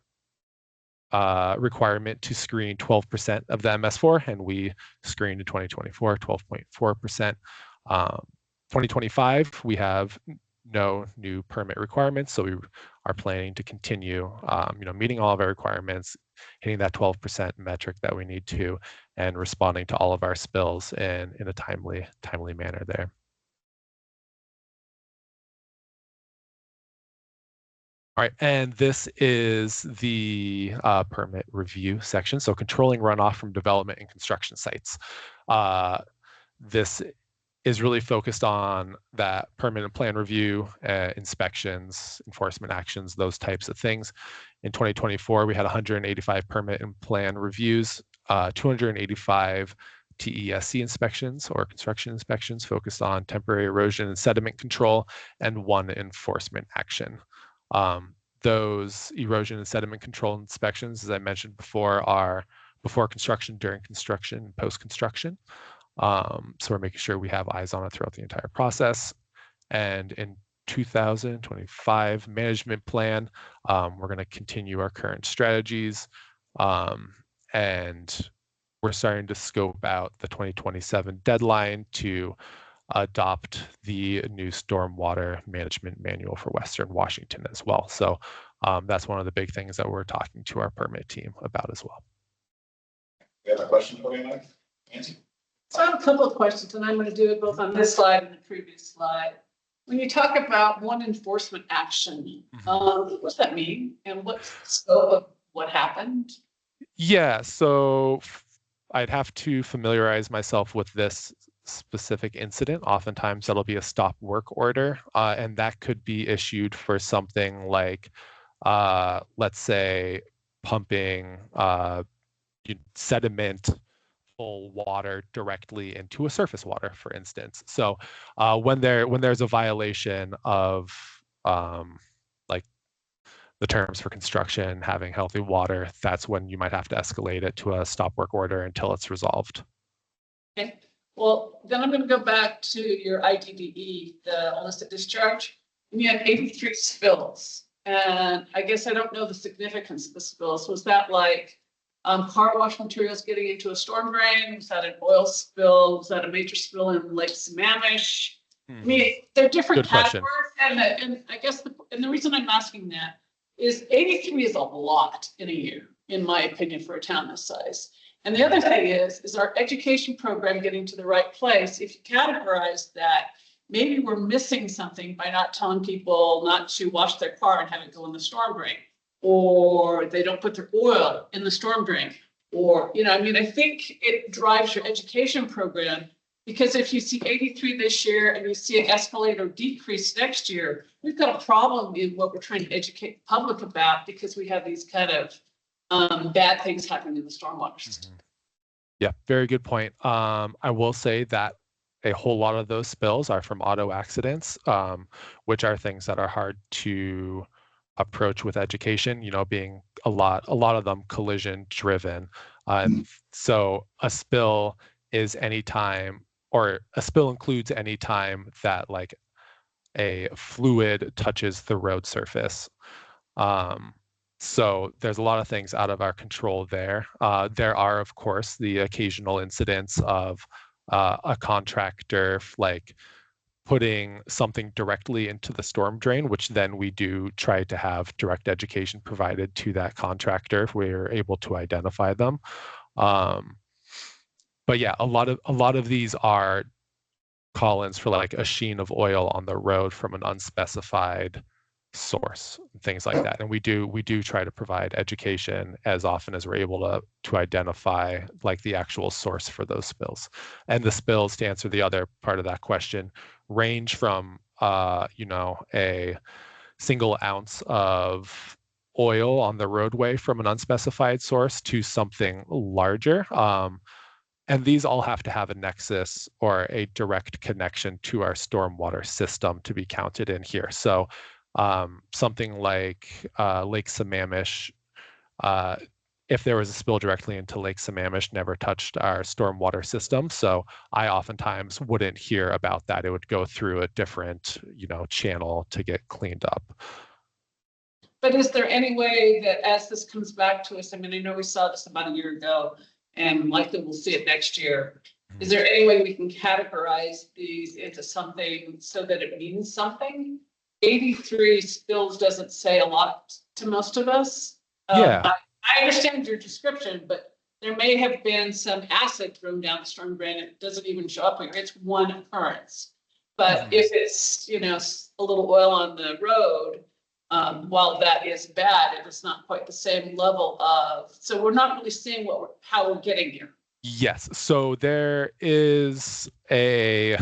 Speaker 10: requirement to screen 12% of the MS4, and we screened in 2024, 12.4%. 2025, we have no new permit requirements, so we are planning to continue, meeting all of our requirements, hitting that 12% metric that we need to, and responding to all of our spills in a timely manner there. All right, and this is the permit review section. So controlling runoff from development and construction sites. This is really focused on that permit and plan review, inspections, enforcement actions, those types of things. In 2024, we had 185 permit and plan reviews, 285 TESC inspections or construction inspections focused on temporary erosion and sediment control, and 1 enforcement action. Those erosion and sediment control inspections, as I mentioned before, are before construction, during construction, and post-construction. So we're making sure we have eyes on it throughout the entire process. And in 2025 management plan, we're going to continue our current strategies. And we're starting to scope out the 2027 deadline to adopt the new stormwater management manual for Western Washington as well. So that's one of the big things that we're talking to our permit team about as well.
Speaker 3: You have a question for me, Mike? Nancy?
Speaker 13: So I have a couple of questions, and I'm going to do it both on this slide and the previous slide. When you talk about 1 enforcement action, what does that mean? And what's the scope of what happened?
Speaker 10: Yeah, so I'd have to familiarize myself with this specific incident. Oftentimes that'll be a stop work order, and that could be issued for something like, let's say, pumping sediment full water directly into a surface water, for instance. So when there's a violation of like the terms for construction, having healthy water, that's when you might have to escalate it to a stop work order until it's resolved.
Speaker 13: Okay. Well, then I'm going to go back to your IDDE, the illicit discharge. And you had 83 spills. And I guess I don't know the significance of the spills. Was that like car wash materials getting into a storm drain? Was that an oil spill? Was that a major spill in Lake Sammamish? I mean, they're different categories. And I guess the reason I'm asking that is 83 is a lot in a year, in my opinion, for a town this size. And the other thing is our education program getting to the right place? If you categorize that maybe we're missing something by not telling people not to wash their car and have it go in the storm drain. Or they don't put their oil in the storm drain. Or, you know, I mean, I think it drives your education program. Because if you see 83 this year and you see an escalator decrease next year, we've got a problem in what we're trying to educate the public about, because we have these kind of bad things happening in the stormwater system.
Speaker 10: Yeah, very good point. I will say that a whole lot of those spills are from auto accidents, which are things that are hard to approach with education, you know, being a lot of them collision driven. So a spill is any time, or a spill includes any time that like a fluid touches the road surface. So there's a lot of things out of our control there. There are, of course, the occasional incidents of a contractor like putting something directly into the storm drain, which then we do try to have direct education provided to that contractor if we're able to identify them. But yeah, a lot of these are call-ins for like a sheen of oil on the road from an unspecified source, things like that. And we do try to provide education as often as we're able to identify like the actual source for those spills. And the spills, to answer the other part of that question, range from you know, a single ounce of oil on the roadway from an unspecified source to something larger. And these all have to have a nexus or a direct connection to our stormwater system to be counted in here. So something like Lake Sammamish, if there was a spill directly into Lake Sammamish, never touched our stormwater system. So I oftentimes wouldn't hear about that. It would go through a different, you know, channel to get cleaned up.
Speaker 13: But is there any way that as this comes back to us, I mean, I know we saw this about a year ago, and likely we'll see it next year. Is there any way we can categorize these into something so that it means something? 83 spills doesn't say a lot to most of us.
Speaker 10: Yeah.
Speaker 13: I understand your description, but there may have been some acid thrown down the storm drain. It doesn't even show up here. It's one occurrence. But if it's, you know, a little oil on the road, while that is bad, it is not quite the same level of, so we're not really seeing how we're getting here.
Speaker 10: Yes. So there is a,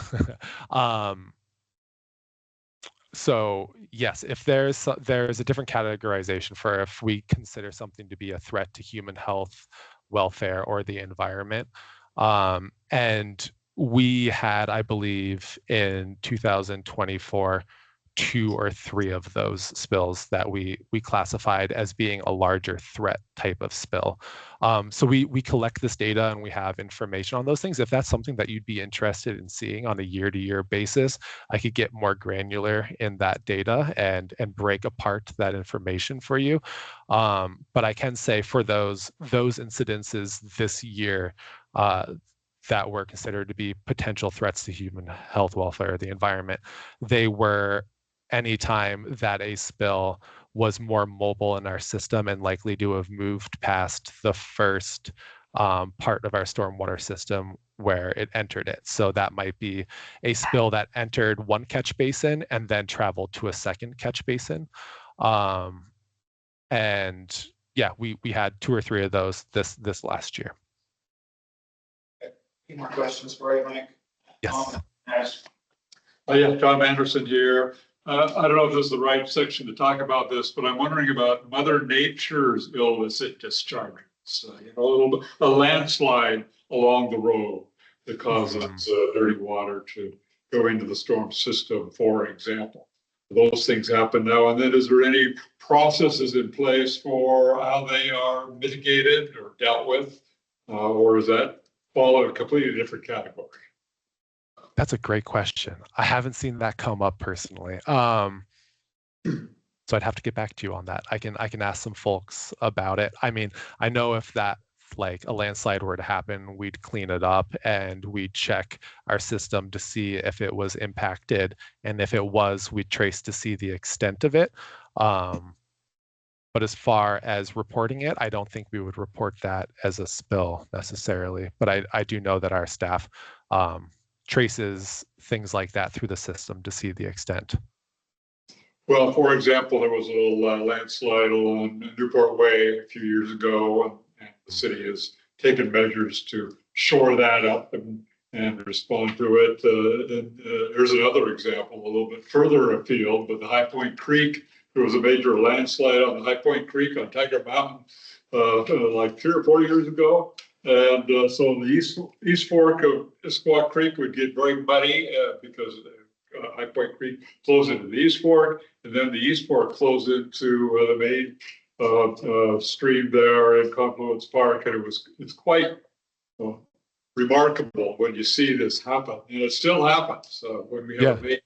Speaker 10: so yes, if there's a different categorization for if we consider something to be a threat to human health, welfare, or the environment. And we had, I believe, in 2024, 2 or 3 of those spills that we classified as being a larger threat type of spill. So we collect this data and we have information on those things. If that's something that you'd be interested in seeing on a year-to-year basis, I could get more granular in that data and break apart that information for you. But I can say for those incidences this year that were considered to be potential threats to human health, welfare, or the environment, they were anytime that a spill was more mobile in our system and likely to have moved past the first part of our stormwater system where it entered it. So that might be a spill that entered one catch basin and then traveled to a second catch basin. And yeah, we had 2 or 3 of those this last year.
Speaker 3: Any more questions for you, Mike?
Speaker 10: Yes.
Speaker 1: Yeah, Tom Anderson here. I don't know if this is the right section to talk about this, but I'm wondering about Mother Nature's illicit discharges. You know, a landslide along the road that causes dirty water to go into the storm system, for example. Those things happen now and then. Is there any processes in place for how they are mitigated or dealt with? Or does that fall in a completely different category?
Speaker 10: That's a great question. I haven't seen that come up personally. So I'd have to get back to you on that. I can ask some folks about it. I mean, I know if that like a landslide were to happen, we'd clean it up and we'd check our system to see if it was impacted. And if it was, we'd trace to see the extent of it. But as far as reporting it, I don't think we would report that as a spill necessarily. But I do know that our staff traces things like that through the system to see the extent.
Speaker 1: Well, for example, there was a little landslide along Newport Way a few years ago, and the city has taken measures to shore that up and respond to it. Here's another example, a little bit further afield, but the High Point Creek, there was a major landslide on the High Point Creek on Tiger Mountain like 3 or 4 years ago. And so the east fork of Issaquah Creek would get very muddy because High Point Creek flows into the East Fork, and then the East Fork flows into the main stream there in Confluence Park, and it's quite remarkable when you see this happen, and it still happens. When we have a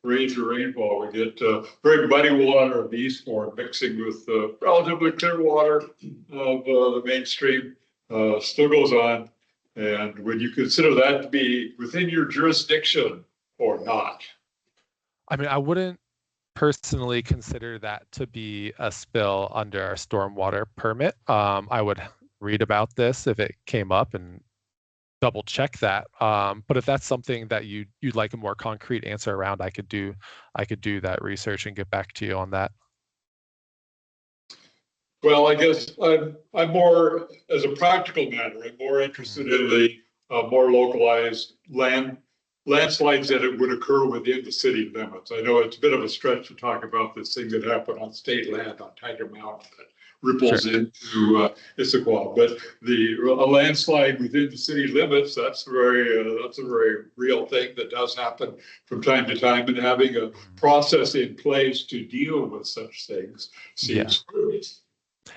Speaker 1: major rainfall, we get very muddy water of the East Fork mixing with relatively clear water of the main stream. Still goes on, and when you consider that to be within your jurisdiction or not.
Speaker 10: I mean, I wouldn't personally consider that to be a spill under our stormwater permit. I would read about this if it came up and double check that. But if that's something that you'd like a more concrete answer around, I could do that research and get back to you on that.
Speaker 1: Well, I guess I'm more, as a practical matter, I'm more interested in the more localized landslides that it would occur within the city limits. I know it's a bit of a stretch to talk about this thing that happened on state land on Tiger Mountain that ripples into Issaquah, but a landslide within the city limits, that's a very real thing that does happen from time to time, and having a process in place to deal with such things seems good.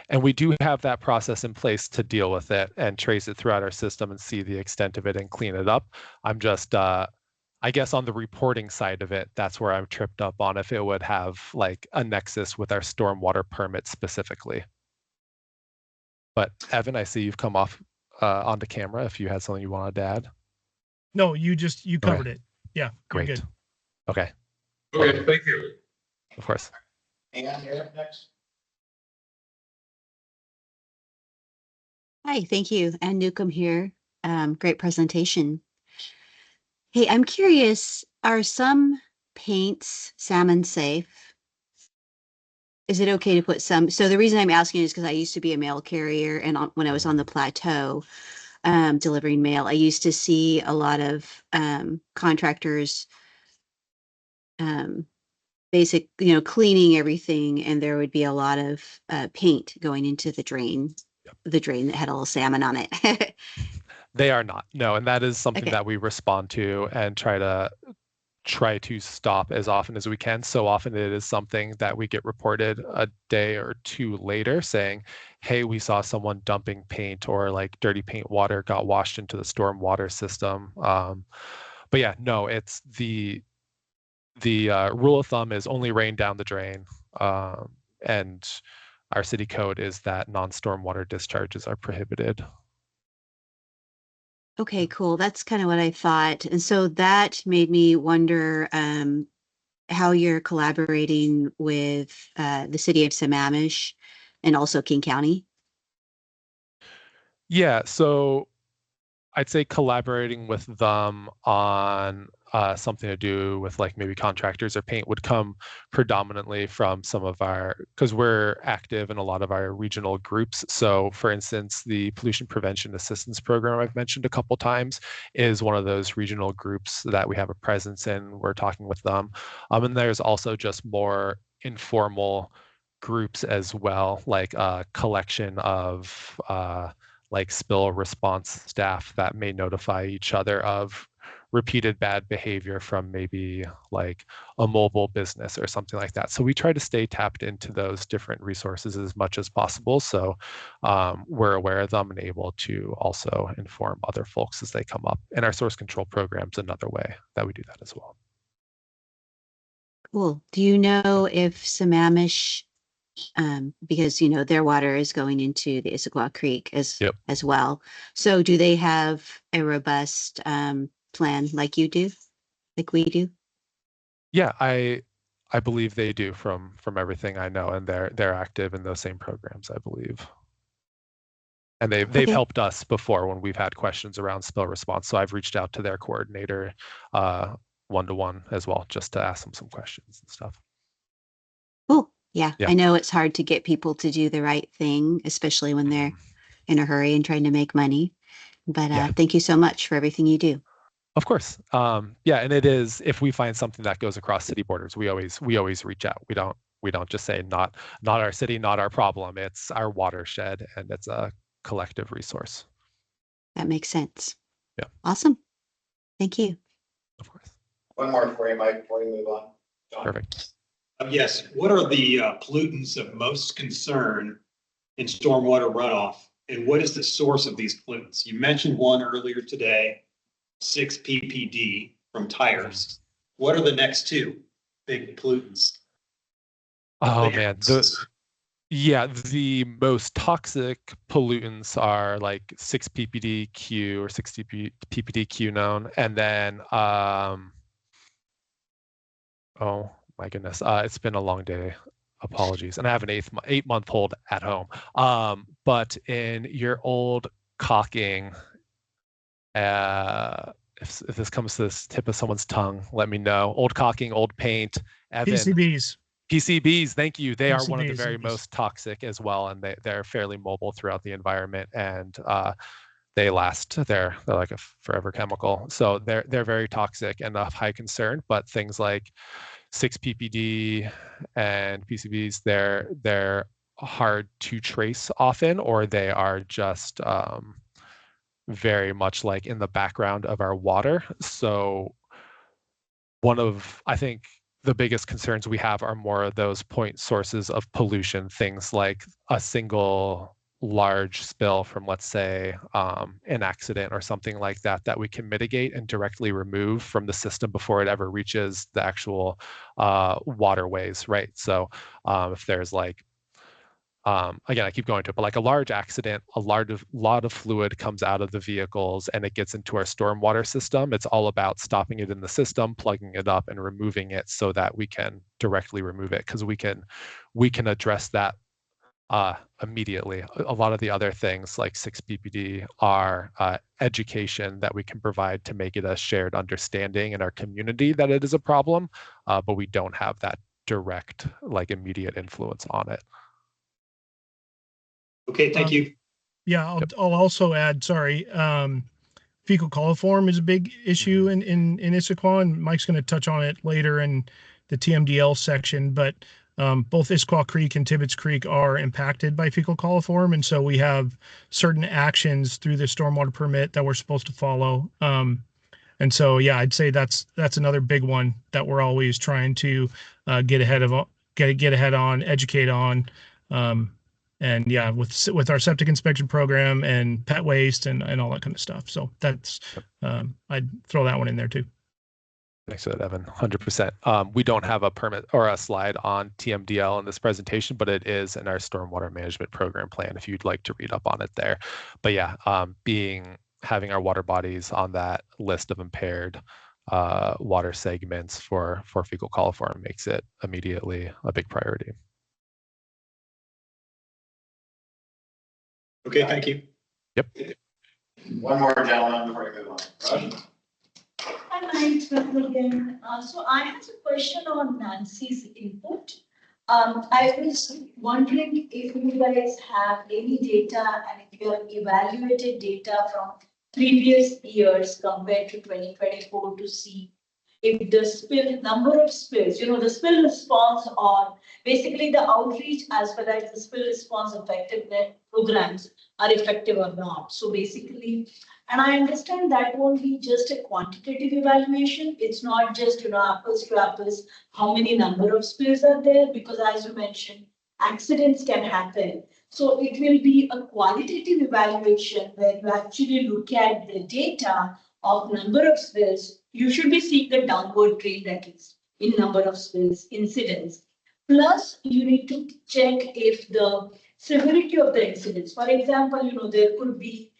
Speaker 10: And we do have that process in place to deal with it and trace it throughout our system and see the extent of it and clean it up. I'm just, I guess on the reporting side of it, that's where I'm tripped up on if it would have like a nexus with our stormwater permit specifically. But Evan, I see you've come off onto camera if you had something you wanted to add.
Speaker 14: No, you covered it. Yeah,
Speaker 10: great.
Speaker 14: Good.
Speaker 1: Okay, thank you.
Speaker 10: Of course.
Speaker 3: And you're up next.
Speaker 15: Hi, thank you. Ann Newcomb here. Great presentation. Hey, I'm curious, are some paints salmon safe? Is it okay to put some? So the reason I'm asking is because I used to be a mail carrier, and when I was on the plateau delivering mail, I used to see a lot of contractors cleaning everything, and there would be a lot of paint going into the drain. The drain that had a little salmon on it.
Speaker 10: They are not. No, and that is something that we respond to and try to stop as often as we can. So often it is something that we get reported a day or two later saying, hey, we saw someone dumping paint, or like dirty paint water got washed into the stormwater system. But yeah, no, it's the rule of thumb is only rain down the drain. And our city code is that non-stormwater discharges are prohibited.
Speaker 15: Okay, cool. That's kind of what I thought. And so that made me wonder how you're collaborating with the city of Sammamish and also King County.
Speaker 10: Yeah, so I'd say collaborating with them on something to do with like maybe contractors or paint would come predominantly from some of because we're active in a lot of our regional groups. So for instance, the Pollution Prevention Assistance Program I've mentioned a couple times is one of those regional groups that we have a presence in. We're talking with them. And there's also just more informal groups as well, like a collection of like spill response staff that may notify each other of repeated bad behavior from maybe like a mobile business or something like that. So we try to stay tapped into those different resources as much as possible. So we're aware of them and able to also inform other folks as they come up. And our source control program's another way that we do that as well.
Speaker 15: Cool. Do you know if Sammamish, because their water is going into the Issaquah Creek as well. So do they have a robust plan like you do, like we do?
Speaker 10: Yeah, I believe they do from everything I know, and they're active in those same programs, I believe. And they've
Speaker 15: Okay.
Speaker 10: helped us before when we've had questions around spill response. So I've reached out to their coordinator one-to-one as well, just to ask them some questions and stuff.
Speaker 15: Cool. Yeah,
Speaker 10: Yeah.
Speaker 15: I know it's hard to get people to do the right thing, especially when they're in a hurry and trying to make money. But
Speaker 10: Yeah.
Speaker 15: thank you so much for everything you do.
Speaker 10: Of course. Yeah, and it is, if we find something that goes across city borders, we always reach out. We don't just say not our city, not our problem. It's our watershed, and it's a collective resource.
Speaker 15: That makes sense.
Speaker 10: Yeah.
Speaker 15: Awesome. Thank you.
Speaker 10: Of course.
Speaker 3: One more for you, Mike, before we move on. John?
Speaker 10: Perfect.
Speaker 16: Yes, what are the pollutants of most concern in stormwater runoff? And what is the source of these pollutants? You mentioned one earlier today, 6 ppd from tires. What are the next two big pollutants?
Speaker 10: Oh man, the most toxic pollutants are like 6 ppdq or 6 ppdq known, and then oh my goodness, it's been a long day. Apologies, and I have an 8-month-old at home. But in your old caulking, if this comes to the tip of someone's tongue, let me know. Old caulking, old paint, Evan. PCBs, thank you. They are one of the very most toxic as well, and they're fairly mobile throughout the environment, and they last. They're like a forever chemical, so they're very toxic and of high concern. But things like 6 ppd and PCBs, they're hard to trace often, or they are just very much like in the background of our water. So one of, I think, the biggest concerns we have are more of those point sources of pollution, things like a single large spill from, let's say, an accident or something like that, that we can mitigate and directly remove from the system before it ever reaches the actual waterways, right? So if there's like, again, I keep going to it, but like a large accident, a lot of fluid comes out of the vehicles and it gets into our stormwater system. It's all about stopping it in the system, plugging it up, and removing it so that we can directly remove it, because we can address that immediately. A lot of the other things like 6 ppd are education that we can provide to make it a shared understanding in our community that it is a problem, but we don't have that direct, like, immediate influence on it.
Speaker 16: Okay, thank you.
Speaker 14: Yeah, I'll also add, sorry, fecal coliform is a big issue in Issaquah, and Mike's going to touch on it later in the TMDL section, but both Issaquah Creek and Tibbetts Creek are impacted by fecal coliform, and so we have certain actions through the stormwater permit that we're supposed to follow. And so, yeah, I'd say that's another big one that we're always trying to get ahead on, educate on. And yeah, with our septic inspection program and pet waste and all that kind of stuff. So that's, I'd throw that one in there too.
Speaker 10: Thanks for that, Evan. 100%. We don't have a permit or a slide on TMDL in this presentation, but it is in our stormwater management program plan if you'd like to read up on it there. But yeah, having our water bodies on that list of impaired water segments for fecal coliform makes it immediately a big priority.
Speaker 16: Okay, thank you.
Speaker 10: Yep.
Speaker 3: One more gentleman before we move on. Raj?
Speaker 7: Hi, Mike, again. So I have a question on Nancy's input. I was wondering if you guys have any data and if you have evaluated data from previous years compared to 2024 to see if the number of spills, the spill response or basically the outreach as well as the spill response effectiveness programs are effective or not. So basically, and I understand that won't be just a quantitative evaluation. It's not just, apples to apples, how many number of spills are there, because as you mentioned, accidents can happen. So it will be a qualitative evaluation where you actually look at the data of number of spills. You should be seeing the downward trend, at least in number of spills, incidents. Plus, you need to check if the severity of the incidents. For example, there could be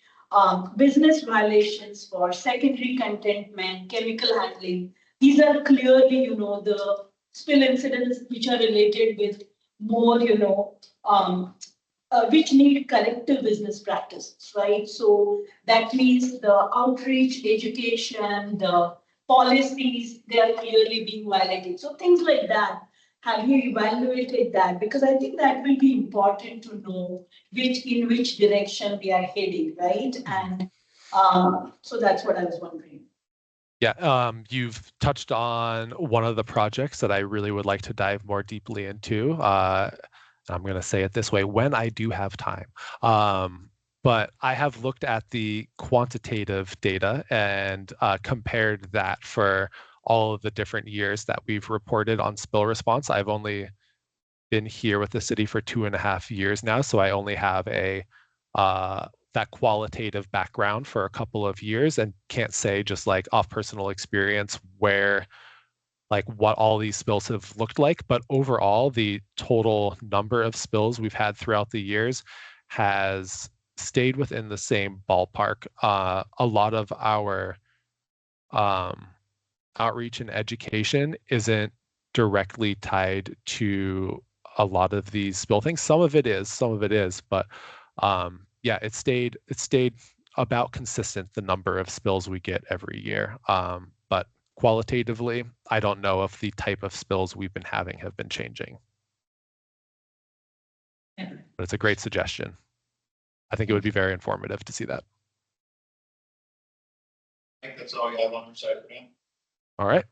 Speaker 7: business violations for secondary contentment, chemical handling. These are clearly, the spill incidents which are related with more, which need collective business practices, right? So that means the outreach, education, the policies, they are clearly being violated. So things like that. Have you evaluated that? Because I think that will be important to know in which direction we are heading, right? And so that's what I was wondering.
Speaker 10: Yeah, you've touched on one of the projects that I really would like to dive more deeply into. I'm going to say it this way, when I do have time. But I have looked at the quantitative data and compared that for all of the different years that we've reported on spill response. I've only been here with the city for 2.5 years now, so I only have that qualitative background for a couple of years and can't say just like off personal experience where like what all these spills have looked like. But overall, the total number of spills we've had throughout the years has stayed within the same ballpark. A lot of our outreach and education isn't directly tied to a lot of these spill things. Some of it is, but yeah, it stayed about consistent, the number of spills we get every year. But qualitatively, I don't know if the type of spills we've been having have been changing. But it's a great suggestion. I think it would be very informative to see that.
Speaker 3: I think that's all you have on your side for now.
Speaker 10: All right.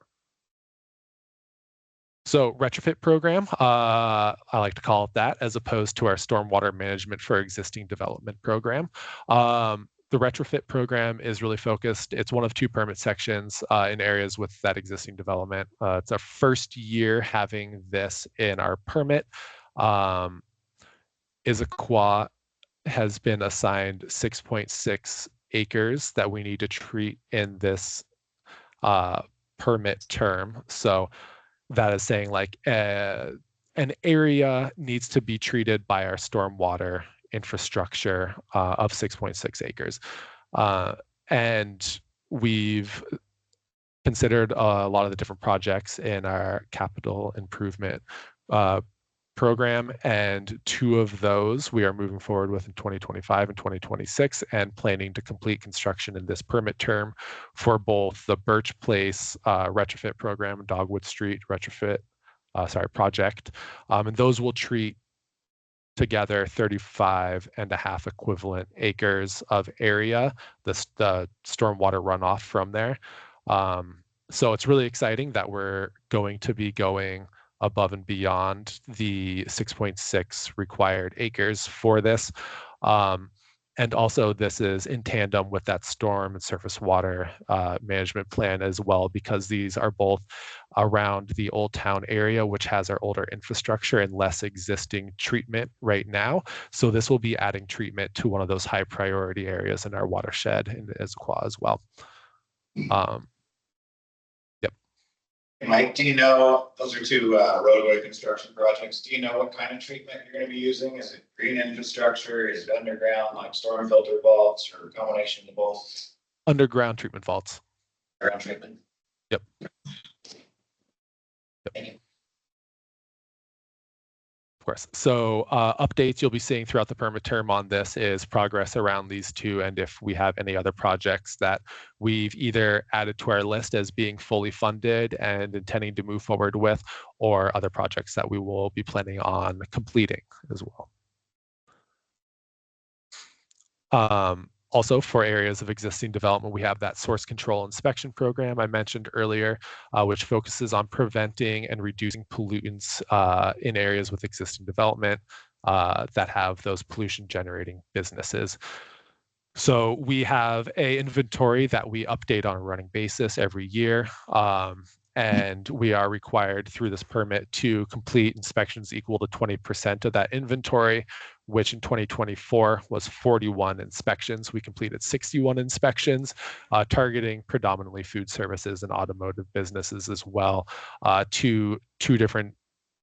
Speaker 10: So retrofit program, I like to call it that, as opposed to our stormwater management for existing development program. The retrofit program is really focused. It's one of 2 permit sections in areas with that existing development. It's our first year having this in our permit. Issaquah has been assigned 6.6 acres that we need to treat in this permit term. So that is saying like an area needs to be treated by our stormwater infrastructure of 6.6 acres. And we've considered a lot of the different projects in our capital improvement program, and 2 of those we are moving forward with in 2025 and 2026 and planning to complete construction in this permit term for both the Birch Place retrofit program and Dogwood Street retrofit project. And those will treat together 35.5 equivalent acres of area, the stormwater runoff from there. So it's really exciting that we're going to be going above and beyond the 6.6 required acres for this. And also this is in tandem with that storm and surface water management plan as well, because these are both around the Old Town area, which has our older infrastructure and less existing treatment right now. So this will be adding treatment to one of those high priority areas in our watershed in Issaquah as well.
Speaker 3: Mike, do you know, those are 2 roadway construction projects. Do you know what kind of treatment you're going to be using? Is it green infrastructure? Is it underground, like storm filter vaults, or a combination of both?
Speaker 10: Underground treatment vaults.
Speaker 3: Underground treatment.
Speaker 10: Yep.
Speaker 3: Thank you.
Speaker 10: Of course. So updates you'll be seeing throughout the permit term on this is progress around these 2, and if we have any other projects that we've either added to our list as being fully funded and intending to move forward with, or other projects that we will be planning on completing as well. Also, for areas of existing development, we have that source control inspection program I mentioned earlier, which focuses on preventing and reducing pollutants in areas with existing development that have those pollution generating businesses. So we have an inventory that we update on a running basis every year. And we are required through this permit to complete inspections equal to 20% of that inventory, which in 2024 was 41 inspections. We completed 61 inspections, targeting predominantly food services and automotive businesses as well, to 2 different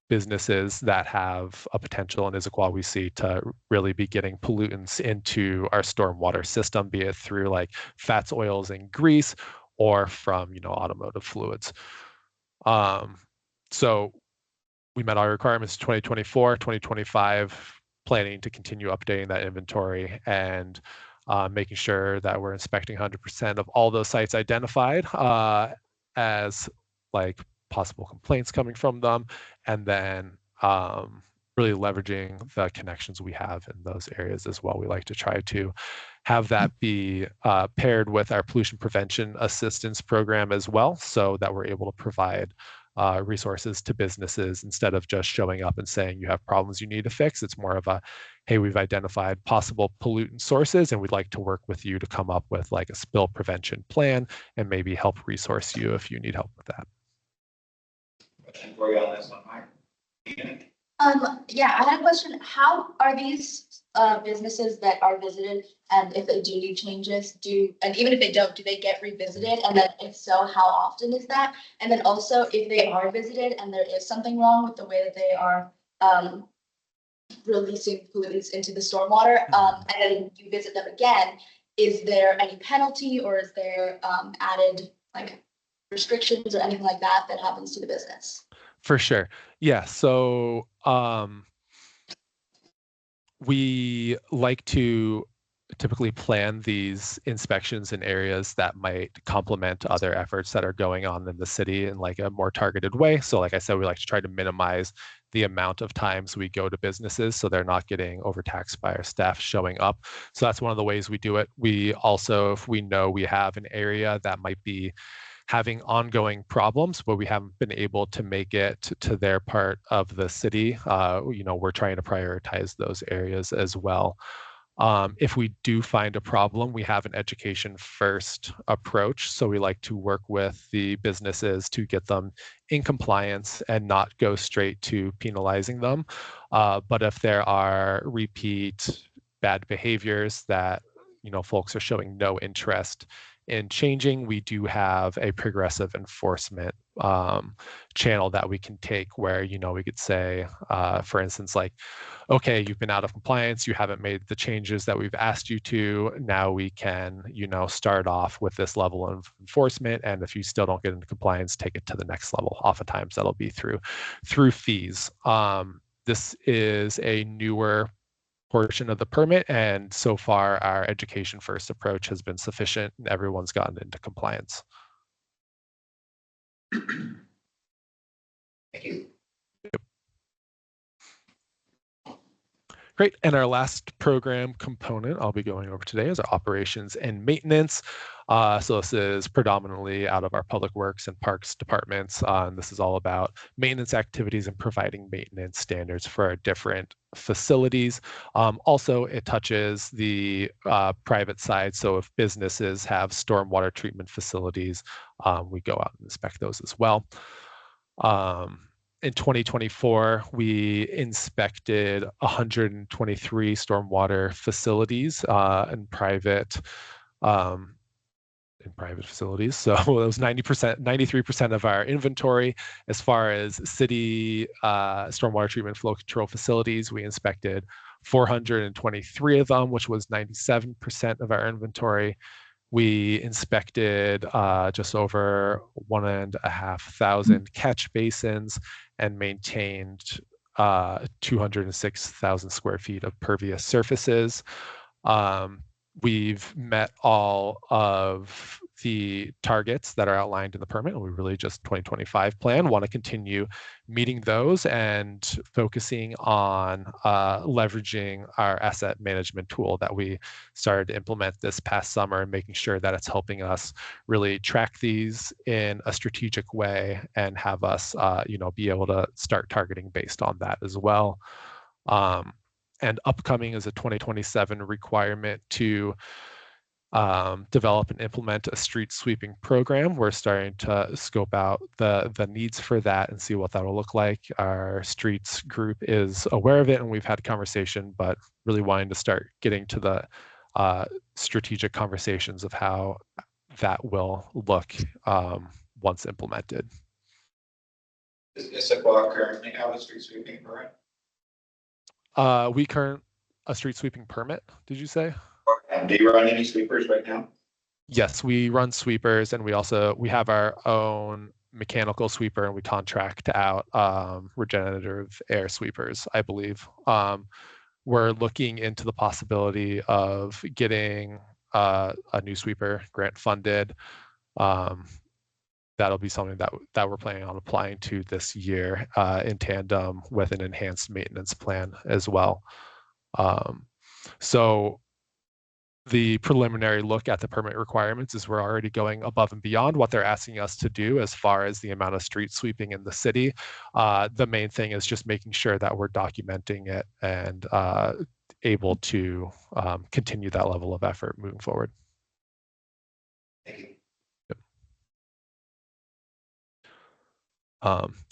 Speaker 10: businesses that have a potential in Issaquah we see to really be getting pollutants into our stormwater system, be it through like fats, oils, and grease, or from automotive fluids. So we met our requirements 2024, 2025. planning to continue updating that inventory and making sure that we're inspecting 100% of all those sites identified as like possible complaints coming from them, and then really leveraging the connections we have in those areas as well. We like to try to have that be paired with our pollution prevention assistance program as well, so that we're able to provide resources to businesses instead of just showing up and saying you have problems you need to fix. It's more of a, hey, we've identified possible pollutant sources and we'd like to work with you to come up with like a spill prevention plan and maybe help resource you if you need help with that.
Speaker 3: Question for you on this one, Mike.
Speaker 8: Yeah, I had a question. How are these businesses that are visited, and if they do need changes, and even if they don't, do they get revisited? And then if so, how often is that? And then also, if they are visited and there is something wrong with the way that they are releasing pollutants into the stormwater, and then you visit them again, is there any penalty, or is there added like restrictions or anything like that that happens to the business?
Speaker 10: For sure. Yeah. So we like to typically plan these inspections in areas that might complement other efforts that are going on in the city in like a more targeted way. So like I said, we like to try to minimize the amount of times we go to businesses so they're not getting overtaxed by our staff showing up. So that's one of the ways we do it. We also, if we know we have an area that might be having ongoing problems but we haven't been able to make it to their part of the city, we're trying to prioritize those areas as well. If we do find a problem, we have an education first approach. So we like to work with the businesses to get them in compliance and not go straight to penalizing them. But if there are repeat bad behaviors that folks are showing no interest in changing, we do have a progressive enforcement channel that we can take where, we could say, for instance, like, okay, you've been out of compliance, you haven't made the changes that we've asked you to, now we can, start off with this level of enforcement, and if you still don't get into compliance, take it to the next level. Oftentimes that'll be through fees. This is a newer portion of the permit, and so far our education first approach has been sufficient and everyone's gotten into compliance.
Speaker 3: Thank you.
Speaker 10: Great. And our last program component I'll be going over today is our operations and maintenance. So this is predominantly out of our public works and parks departments. And this is all about maintenance activities and providing maintenance standards for our different facilities. Also, it touches the private side. So if businesses have stormwater treatment facilities, we go out and inspect those as well. In 2024, we inspected 123 stormwater facilities in private facilities. So it was 93% of our inventory. As far as city stormwater treatment flow control facilities, we inspected 423 of them, which was 97% of our inventory. We inspected just over 1,500 catch basins and maintained 206,000 square feet of pervious surfaces. We've met all of the targets that are outlined in the permit, and we really just 2025 plan want to continue meeting those and focusing on leveraging our asset management tool that we started to implement this past summer, and making sure that it's helping us really track these in a strategic way and have us be able to start targeting based on that as well. And upcoming is a 2027 requirement to develop and implement a street sweeping program. We're starting to scope out the needs for that and see what that will look like. Our streets group is aware of it and we've had conversation, but really wanting to start getting to the strategic conversations of how that will look once implemented.
Speaker 3: Does Issaquah currently have a street sweeping program?
Speaker 10: A street sweeping permit, did you say?
Speaker 3: Do you run any sweepers right now?
Speaker 10: Yes, we run sweepers, and we have our own mechanical sweeper, and we contract out regenerative air sweepers, I believe. we're looking into the possibility of getting a new sweeper grant funded. That'll be something that we're planning on applying to this year in tandem with an enhanced maintenance plan as well. So the preliminary look at the permit requirements is we're already going above and beyond what they're asking us to do as far as the amount of street sweeping in the city. The main thing is just making sure that we're documenting it and able to continue that level of effort moving forward.
Speaker 3: Thank you.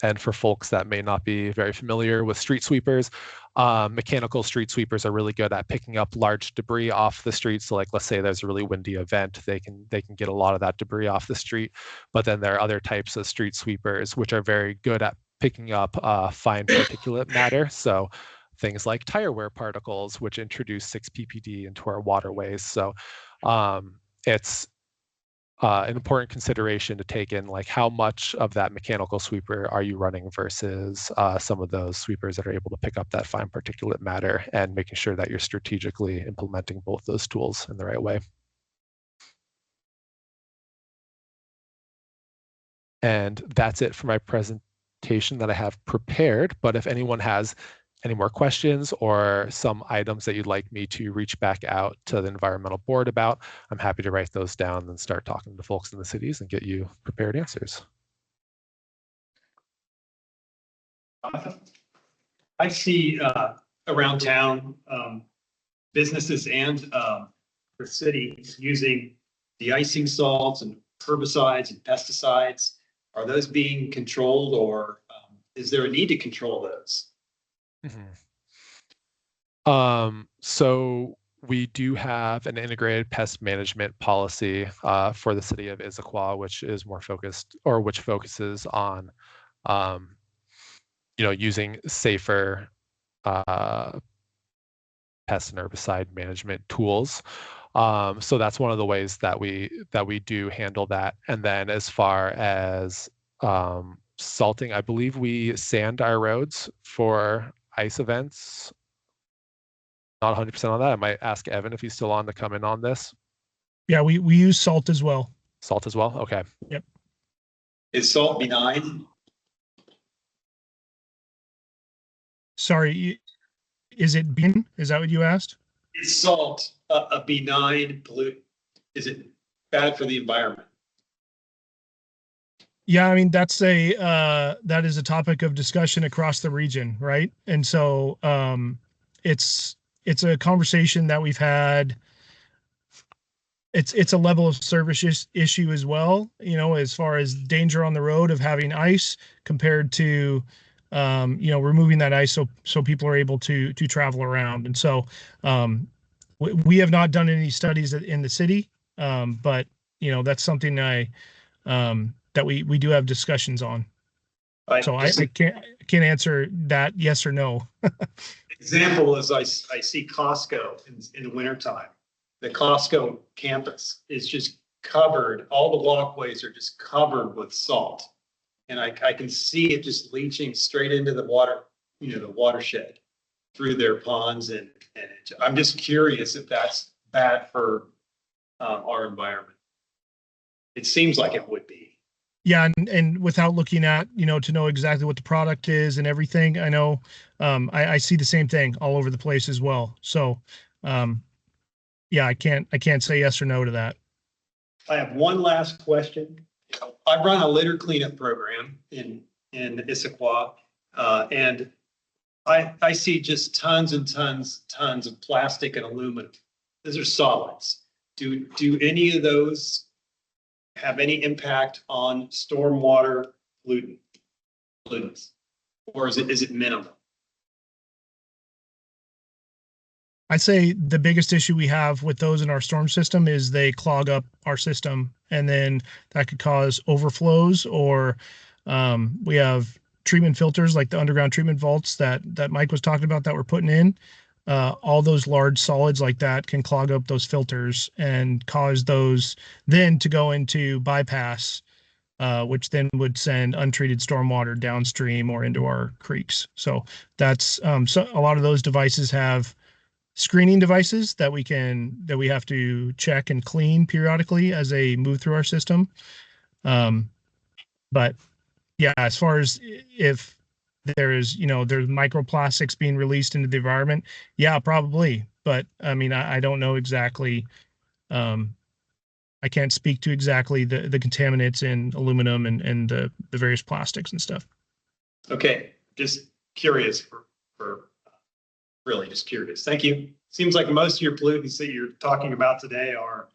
Speaker 10: And for folks that may not be very familiar with street sweepers, mechanical street sweepers are really good at picking up large debris off the street. So like, let's say there's a really windy event, they can get a lot of that debris off the street. But then there are other types of street sweepers which are very good at picking up fine particulate matter. So things like tire wear particles, which introduce 6 ppd into our waterways. So it's an important consideration to take in, like how much of that mechanical sweeper are you running versus some of those sweepers that are able to pick up that fine particulate matter, and making sure that you're strategically implementing both those tools in the right way. And that's it for my presentation that I have prepared. But if anyone has any more questions or some items that you'd like me to reach back out to the environmental board about, I'm happy to write those down and start talking to folks in the cities and get you prepared answers.
Speaker 16: I see around town businesses and the city using de-icing salts and herbicides and pesticides. Are those being controlled, or is there a need to control those?
Speaker 10: So we do have an integrated pest management policy for the city of Issaquah, which is more focused, or which focuses on, using safer pest and herbicide management tools. So that's one of the ways that we do handle that. And then as far as salting, I believe we sand our roads for ice events. Not 100% on that. I might ask Evan if he's still on to come in on this.
Speaker 14: Yeah, we use salt as well.
Speaker 10: Salt as well? Okay.
Speaker 14: Yep.
Speaker 16: Is salt benign?
Speaker 14: Sorry, is it bean? Is that what you asked?
Speaker 16: Is salt a benign pollutant? Is it bad for the environment?
Speaker 14: Yeah, I mean, that is a topic of discussion across the region, right? And so it's a conversation that we've had. It's a level of service issue as well, as far as danger on the road of having ice compared to removing that ice so people are able to travel around. And so we have not done any studies in the city, but that's something that we do have discussions on. So I can't answer that yes or no.
Speaker 16: Example is I see Costco in the wintertime. The Costco campus is just covered, all the walkways are just covered with salt. And I can see it just leaching straight into the water, the watershed through their ponds. And I'm just curious if that's bad for our environment. It seems like it would be.
Speaker 14: Yeah, and without looking at, to know exactly what the product is and everything, I know I see the same thing all over the place as well. So yeah, I can't say yes or no to that.
Speaker 16: I have one last question. I run a litter cleanup program in Issaquah, and I see just tons and tons of plastic and aluminum. Those are solids. Do any of those have any impact on stormwater pollutants, or is it minimal?
Speaker 14: I'd say the biggest issue we have with those in our storm system is they clog up our system, and then that could cause overflows, or we have treatment filters like the underground treatment vaults that Mike was talking about that we're putting in. All those large solids like that can clog up those filters and cause those then to go into bypass, which then would send untreated stormwater downstream or into our creeks. So that's so a lot of those devices have screening devices that we have to check and clean periodically as they move through our system. But yeah, as far as if there's microplastics being released into the environment, yeah, probably. But I mean, I don't know exactly. I can't speak to exactly the contaminants in aluminum and the various plastics and stuff.
Speaker 16: Okay, just curious for really just curious. Thank you. Seems like most of your pollutants that you're talking about today are,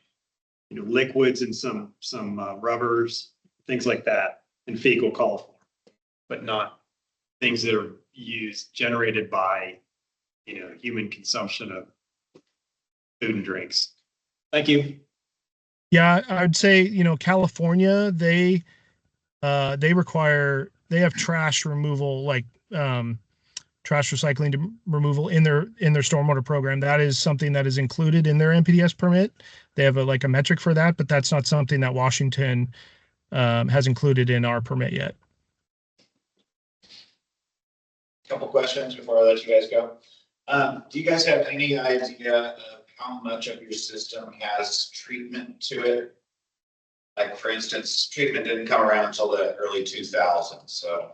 Speaker 16: liquids and some rubbers, things like that, and fecal coliform, but not things that are generated by, human consumption of food and drinks. Thank you.
Speaker 14: Yeah, I'd say, California, they have trash removal, like trash recycling removal in their stormwater program. That is something that is included in their NPDES permit. They have a metric for that, but that's not something that Washington has included in our permit yet.
Speaker 3: Couple questions before I let you guys go. Do you guys have any idea of how much of your system has treatment to it? Like, for instance, treatment didn't come around until the early 2000s. So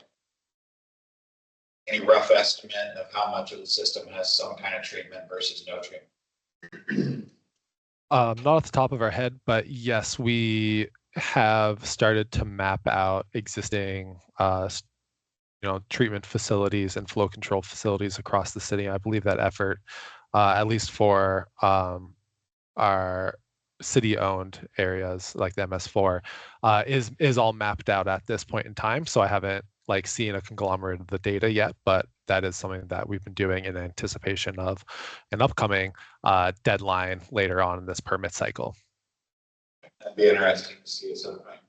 Speaker 3: any rough estimate of how much of the system has some kind of treatment versus no treatment?
Speaker 10: Not off the top of our head, but yes, we have started to map out existing treatment facilities and flow control facilities across the city. I believe that effort, at least for our city-owned areas like the MS4, is all mapped out at this point in time. So I haven't seen a conglomerate of the data yet, but that is something that we've been doing in anticipation of an upcoming deadline later on in this permit cycle.
Speaker 3: That'd be interesting to see at some point.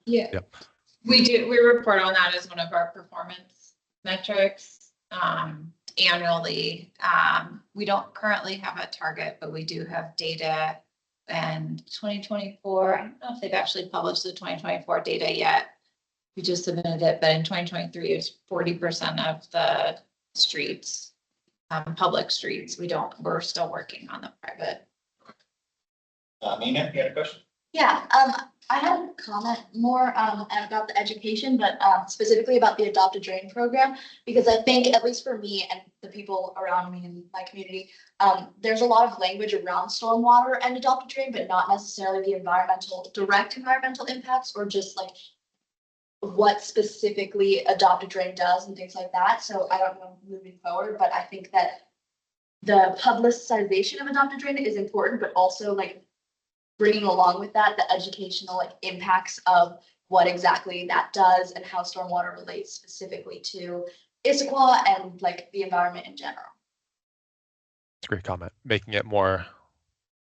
Speaker 4: Yeah.
Speaker 10: Yep.
Speaker 4: We report on that as one of our performance metrics annually. We don't currently have a target, but we do have data. And 2024, I don't know if they've actually published the 2024 data yet. We just submitted it, but in 2023, it's 40% of the streets, public streets. We're still working on the private.
Speaker 3: Nina, you had a question?
Speaker 8: Yeah, I had a comment more about the education, but specifically about the Adopt a Drain program, because I think, at least for me and the people around me in my community, there's a lot of language around stormwater and Adopt a Drain, but not necessarily the direct environmental impacts, or just what specifically Adopt a Drain does and things like that. So I don't know moving forward, but I think that the publicization of Adopt a Drain is important, but also bringing along with that the educational impacts of what exactly that does and how stormwater relates specifically to Issaquah and the environment in general.
Speaker 10: It's a great comment, making it more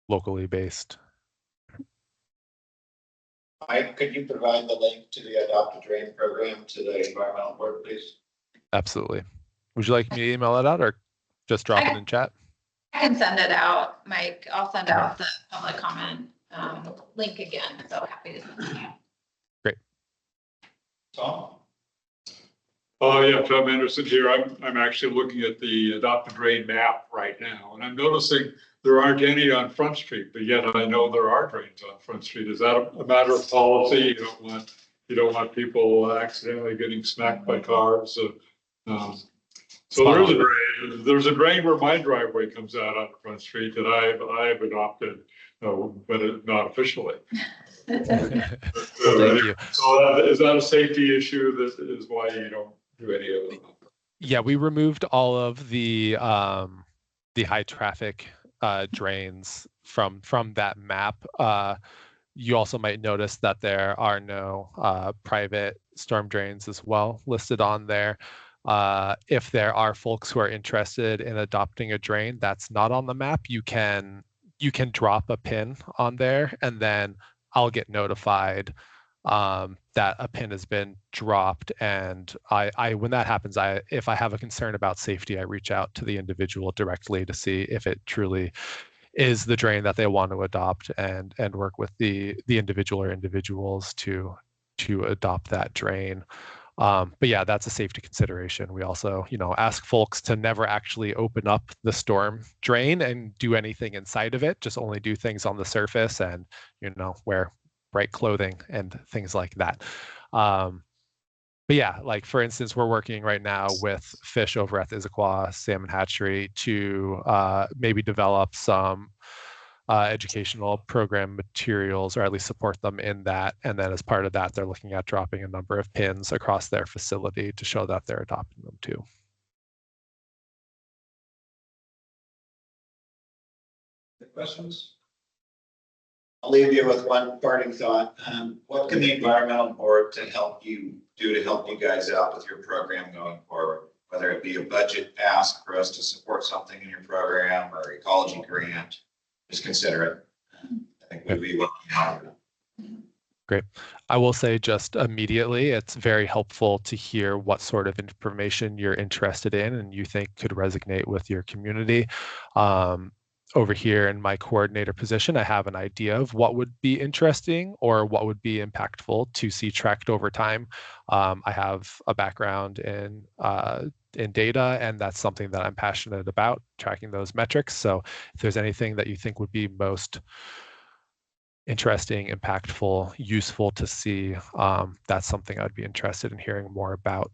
Speaker 10: locally based.
Speaker 3: Mike, could you provide the link to the Adopt a Drain program to the environmental board, please?
Speaker 10: Absolutely. Would you like me to email it out or just drop it in chat?
Speaker 4: I can send it out, Mike. I'll send out the public comment link again. So happy to send it out.
Speaker 10: Great.
Speaker 3: Tom?
Speaker 1: Oh yeah, Tom Anderson here. I'm actually looking at the Adopt a Drain map right now, and I'm noticing there aren't any on Front Street, but yet I know there are drains on Front Street. Is that a matter of policy? You don't want people accidentally getting smacked by cars. So there is a drain. There's a drain where my driveway comes out on Front Street that I've adopted, but not officially.
Speaker 10: Thank you.
Speaker 1: So is that a safety issue? That is why you don't do any of them?
Speaker 10: Yeah, we removed all of the high traffic drains from that map. You also might notice that there are no private storm drains as well listed on there. If there are folks who are interested in adopting a drain that's not on the map, you can drop a pin on there, and then I'll get notified that a pin has been dropped. And I when that happens, if I have a concern about safety, I reach out to the individual directly to see if it truly is the drain that they want to adopt, and work with the individual or individuals to adopt that drain. But yeah, that's a safety consideration. We also, ask folks to never actually open up the storm drain and do anything inside of it, just only do things on the surface and, wear bright clothing and things like that. But yeah, like for instance, we're working right now with fish over at the Issaquah Salmon Hatchery to maybe develop some educational program materials, or at least support them in that. And then as part of that, they're looking at dropping a number of pins across their facility to show that they're adopting them too.
Speaker 3: Questions? I'll leave you with one parting thought. What can the environmental board to help you guys out with your program going forward? Whether it be a budget ask for us to support something in your program or ecology grant, just consider it. I think we'd be welcome.
Speaker 10: Great. I will say just immediately, it's very helpful to hear what sort of information you're interested in and you think could resonate with your community. Over here in my coordinator position, I have an idea of what would be interesting or what would be impactful to see tracked over time. I have a background in data, and that's something that I'm passionate about, tracking those metrics. So if there's anything that you think would be most interesting, impactful, useful to see, that's something I'd be interested in hearing more about.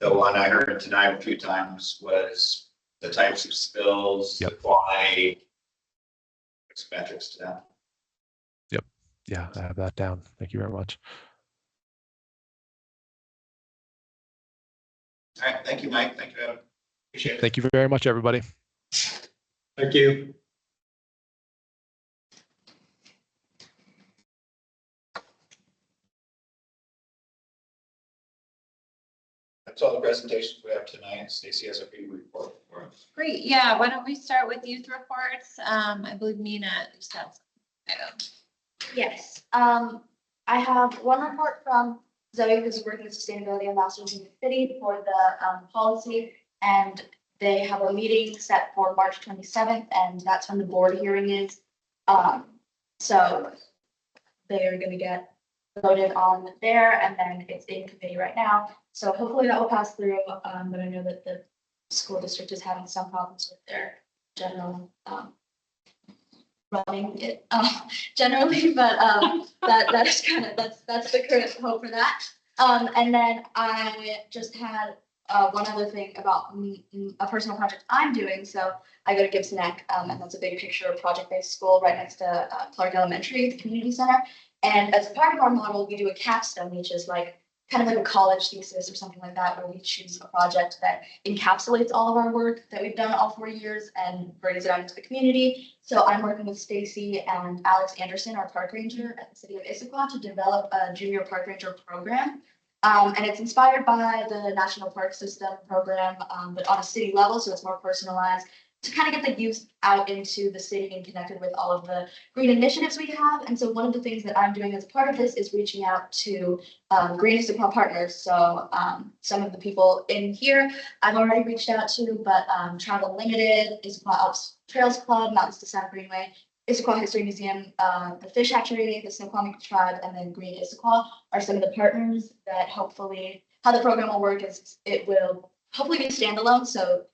Speaker 3: The one I heard tonight a few times was the types of spills, the quantity, metrics to that.
Speaker 10: Yep. Yeah, I have that down. Thank you very much.
Speaker 3: All right. Thank you, Mike. Thank you, Adam. Appreciate it.
Speaker 10: Thank you very much, everybody.
Speaker 16: Thank you.
Speaker 3: That's all the presentations we have tonight. Stacy has a few report for us.
Speaker 4: Great. Yeah. Why don't we start with youth reports? I believe Nina just had some items.
Speaker 8: Yes, I have one report from Zoe, who's working with sustainability ambassadors in the city for the policy, and they have a meeting set for March 27th, and that's when the board hearing is. So they are going to get voted on there, and then it's in committee right now. So hopefully that will pass through, but I know that the school district is having some problems with their general running it generally, but that is kind of that's the current hope for that. And then I just had one other thing about a personal project I'm doing. So I go to Gibson Neck, and that's a big picture project-based school right next to Clark Elementary, the community center. And as part of our model, we do a capstone, which is like kind of like a college thesis or something like that, where we choose a project that encapsulates all of our work that we've done all 4 years and brings it out into the community. So I'm working with Stacy and Alex Anderson, our park ranger at the city of Issaquah, to develop a junior park ranger program. And it's inspired by the National Park System program, but on a city level, so it's more personalized, to kind of get the youth out into the city and connected with all of the green initiatives we have. And so one of the things that I'm doing as part of this is reaching out to Green Issaquah partners. So some of the people in here I've already reached out to, but Travel Limited, Issaquah Alps Trails Club, Mountains to Sound Greenway, Issaquah History Museum, the Fish Hatchery, the Snoqualmie Tribe, and then Green Issaquah are some of the partners that hopefully, how the program will work is it will hopefully be standalone. So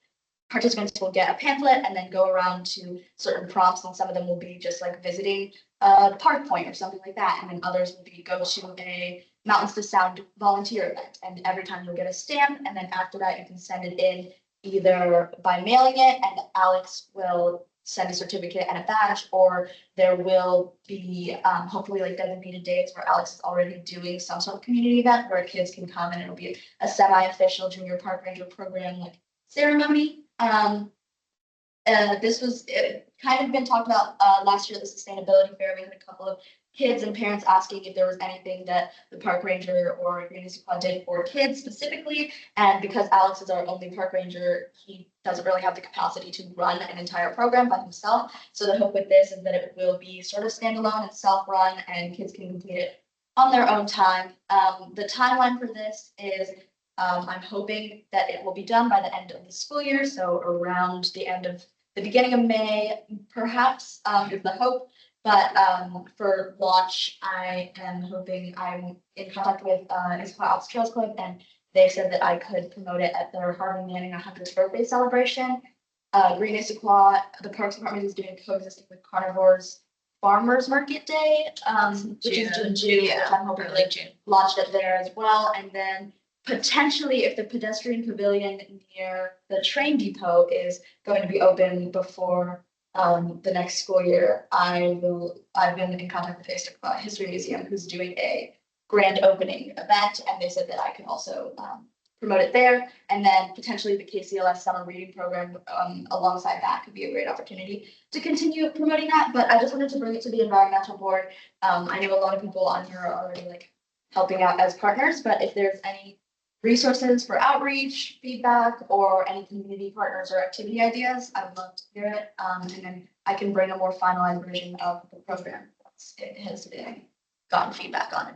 Speaker 8: participants will get a pamphlet and then go around to certain prompts, and some of them will be just like visiting a park point or something like that. And then others will be go to a Mountains to Sound volunteer event. And every time you'll get a stamp, and then after that you can send it in either by mailing it, and Alex will send a certificate and a badge, or there will be hopefully like designated days where Alex is already doing some sort of community event where kids can come, and it'll be a semi-official junior park ranger program like ceremony. This was kind of been talked about last year at the sustainability fair. We had a couple of kids and parents asking if there was anything that the park ranger or Green Issaquah did for kids specifically. And because Alex is our only park ranger, he doesn't really have the capacity to run an entire program by himself. So the hope with this is that it will be sort of standalone and self-run, and kids can complete it on their own time. The timeline for this is I'm hoping that it will be done by the end of the school year. So around the beginning of May, perhaps, is the hope. But for launch, I am hoping I'm in contact with Issaquah Alps Trails Club, and they said that I could promote it at their Harvey Manning 100th birthday celebration. Green Issaquah, the Parks Department is doing coexisting with Carnivores Farmers Market Day, which is in June, which I'm hoping
Speaker 4: early
Speaker 8: to
Speaker 4: June.
Speaker 8: launch it there as well. And then potentially, if the pedestrian pavilion near the train depot is going to be open before the next school year, I've been in contact with the Issaquah History Museum, who's doing a grand opening event, and they said that I can also promote it there. And then potentially the KCLS summer reading program alongside that could be a great opportunity to continue promoting that. But I just wanted to bring it to the environmental board. I know a lot of people on here are already like helping out as partners, but if there's any resources for outreach, feedback, or any community partners or activity ideas, I would love to hear it. And then I can bring a more finalized version of the program once it has been gotten feedback on it.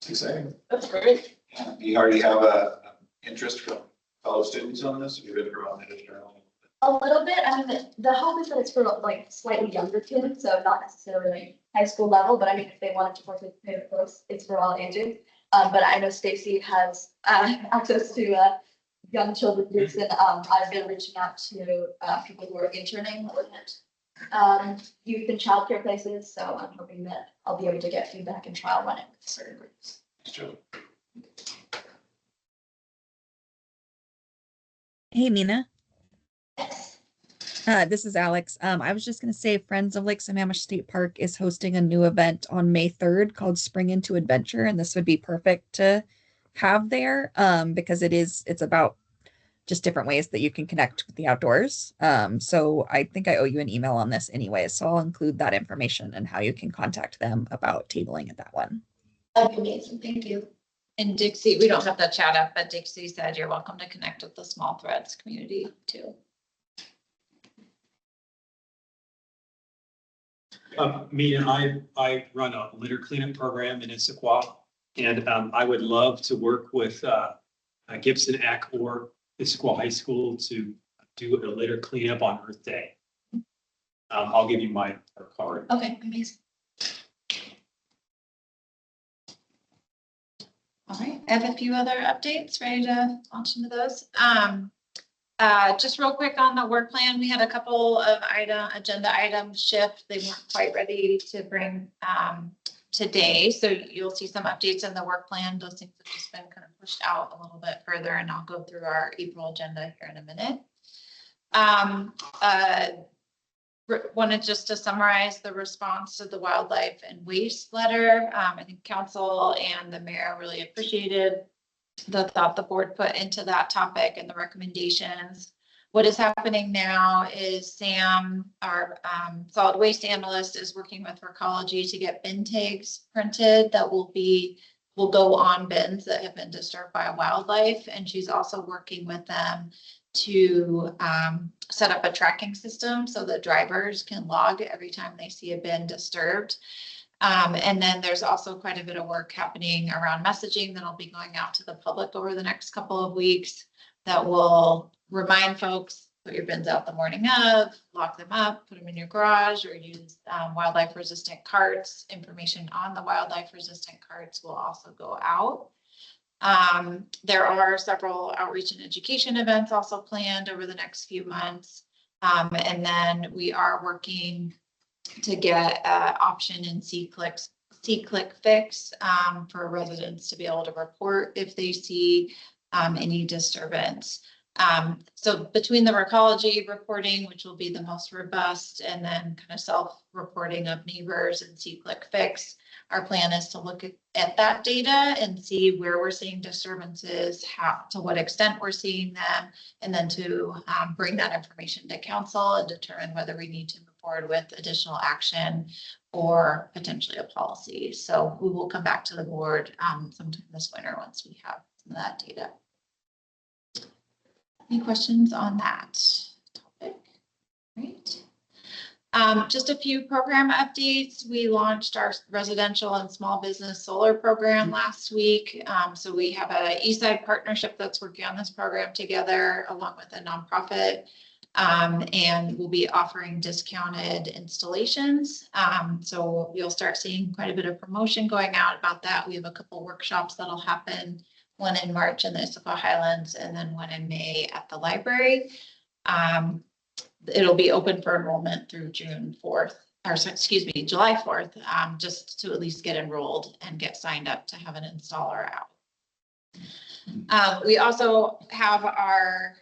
Speaker 3: It's exciting.
Speaker 13: That's great.
Speaker 3: Yeah, you already have a interest from fellow students on this? You've been around it internally?
Speaker 8: A little bit. I mean, the hope is that it's for like slightly younger kids, so not necessarily like high school level, but I mean, if they wanted to participate, of course, it's for all ages. But I know Stacy has access to young children groups, and I've been reaching out to people who are interning at youth and childcare places. So I'm hoping that I'll be able to get feedback and trial run it with certain groups.
Speaker 17: Hey, Mina.
Speaker 8: Yes.
Speaker 17: This is Alex. I was just going to say Friends of Lake Sammamish State Park is hosting a new event on May 3rd called Spring Into Adventure, and this would be perfect to have there because it's about just different ways that you can connect with the outdoors. So I think I owe you an email on this anyway, so I'll include that information and how you can contact them about tabling at that one.
Speaker 8: That'd be amazing. Thank you.
Speaker 4: And Dixie, we don't have the chat up, but Dixie said you're welcome to connect with the Small Threads community too.
Speaker 16: Me and I run a litter cleanup program in Issaquah, and I would love to work with Gibson Eck or Issaquah High School to do a litter cleanup on Earth Day. I'll give you my card.
Speaker 8: Okay, amazing.
Speaker 4: All right, I have a few other updates ready to launch into those. Just real quick on the work plan, we had a couple of agenda items shift. They weren't quite ready to bring today. So you'll see some updates in the work plan. Those things have just been kind of pushed out a little bit further, and I'll go through our April agenda here in a minute. Wanted just to summarize the response to the wildlife and waste letter. I think council and the mayor really appreciated the thought the board put into that topic and the recommendations. What is happening now is Sam, our solid waste analyst, is working with Recology to get bin tags printed that will go on bins that have been disturbed by wildlife. And she's also working with them to set up a tracking system so that drivers can log every time they see a bin disturbed. And then there's also quite a bit of work happening around messaging that'll be going out to the public over the next couple of weeks that will remind folks, put your bins out the morning of, lock them up, put them in your garage, or use wildlife resistant carts. Information on the wildlife resistant carts will also go out. There are several outreach and education events also planned over the next few months. And then we are working to get option in C-Click fix for residents to be able to report if they see any disturbance. So between the Recology reporting, which will be the most robust, and then kind of self-reporting of neighbors and C-Click fix, our plan is to look at that data and see where we're seeing disturbances, to what extent we're seeing them, and then to bring that information to council and determine whether we need to move forward with additional action or potentially a policy. So we will come back to the board sometime this winter once we have some of that data. Any questions on that topic? Great. Just a few program updates. We launched our residential and small business solar program last week. So we have a Eastside partnership that's working on this program together along with a nonprofit. And we'll be offering discounted installations. So you'll start seeing quite a bit of promotion going out about that. We have a couple workshops that'll happen, one in March in the Issaquah Highlands and then one in May at the library. It'll be open for enrollment through June 4th, or excuse me, July 4th, just to at least get enrolled and get signed up to have an installer out. We also have our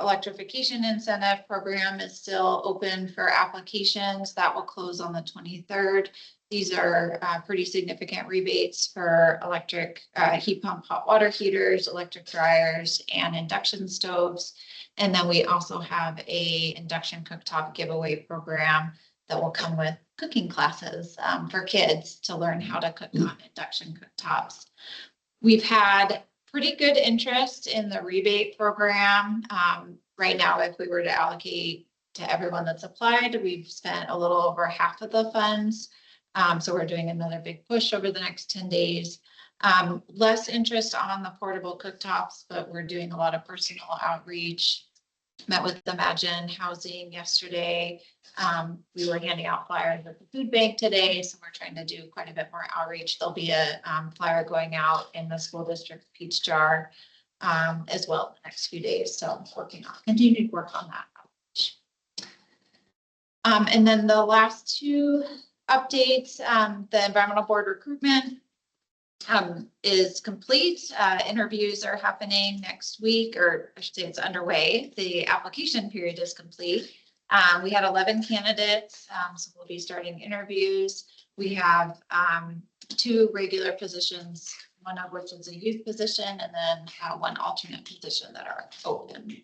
Speaker 4: electrification incentive program is still open for applications. That will close on the 23rd. These are pretty significant rebates for electric heat pump hot water heaters, electric dryers, and induction stoves. And then we also have a induction cooktop giveaway program that will come with cooking classes for kids to learn how to cook on induction cooktops. We've had pretty good interest in the rebate program. Right now, if we were to allocate to everyone that's applied, we've spent a little over half of the funds. So we're doing another big push over the next 10 days. Less interest on the portable cooktops, but we're doing a lot of personal outreach. Met with Imagine Housing yesterday. We were handing out flyers at the food bank today, so we're trying to do quite a bit more outreach. There'll be a flyer going out in the school district peach jar as well in the next few days. So continue to work on that outreach. And then the last two updates, the environmental board recruitment is complete. Interviews are happening next week, or I should say it's underway. The application period is complete. We had 11 candidates, so we'll be starting interviews. We have 2 regular positions, one of which is a youth position, and then 1 alternate position that are open.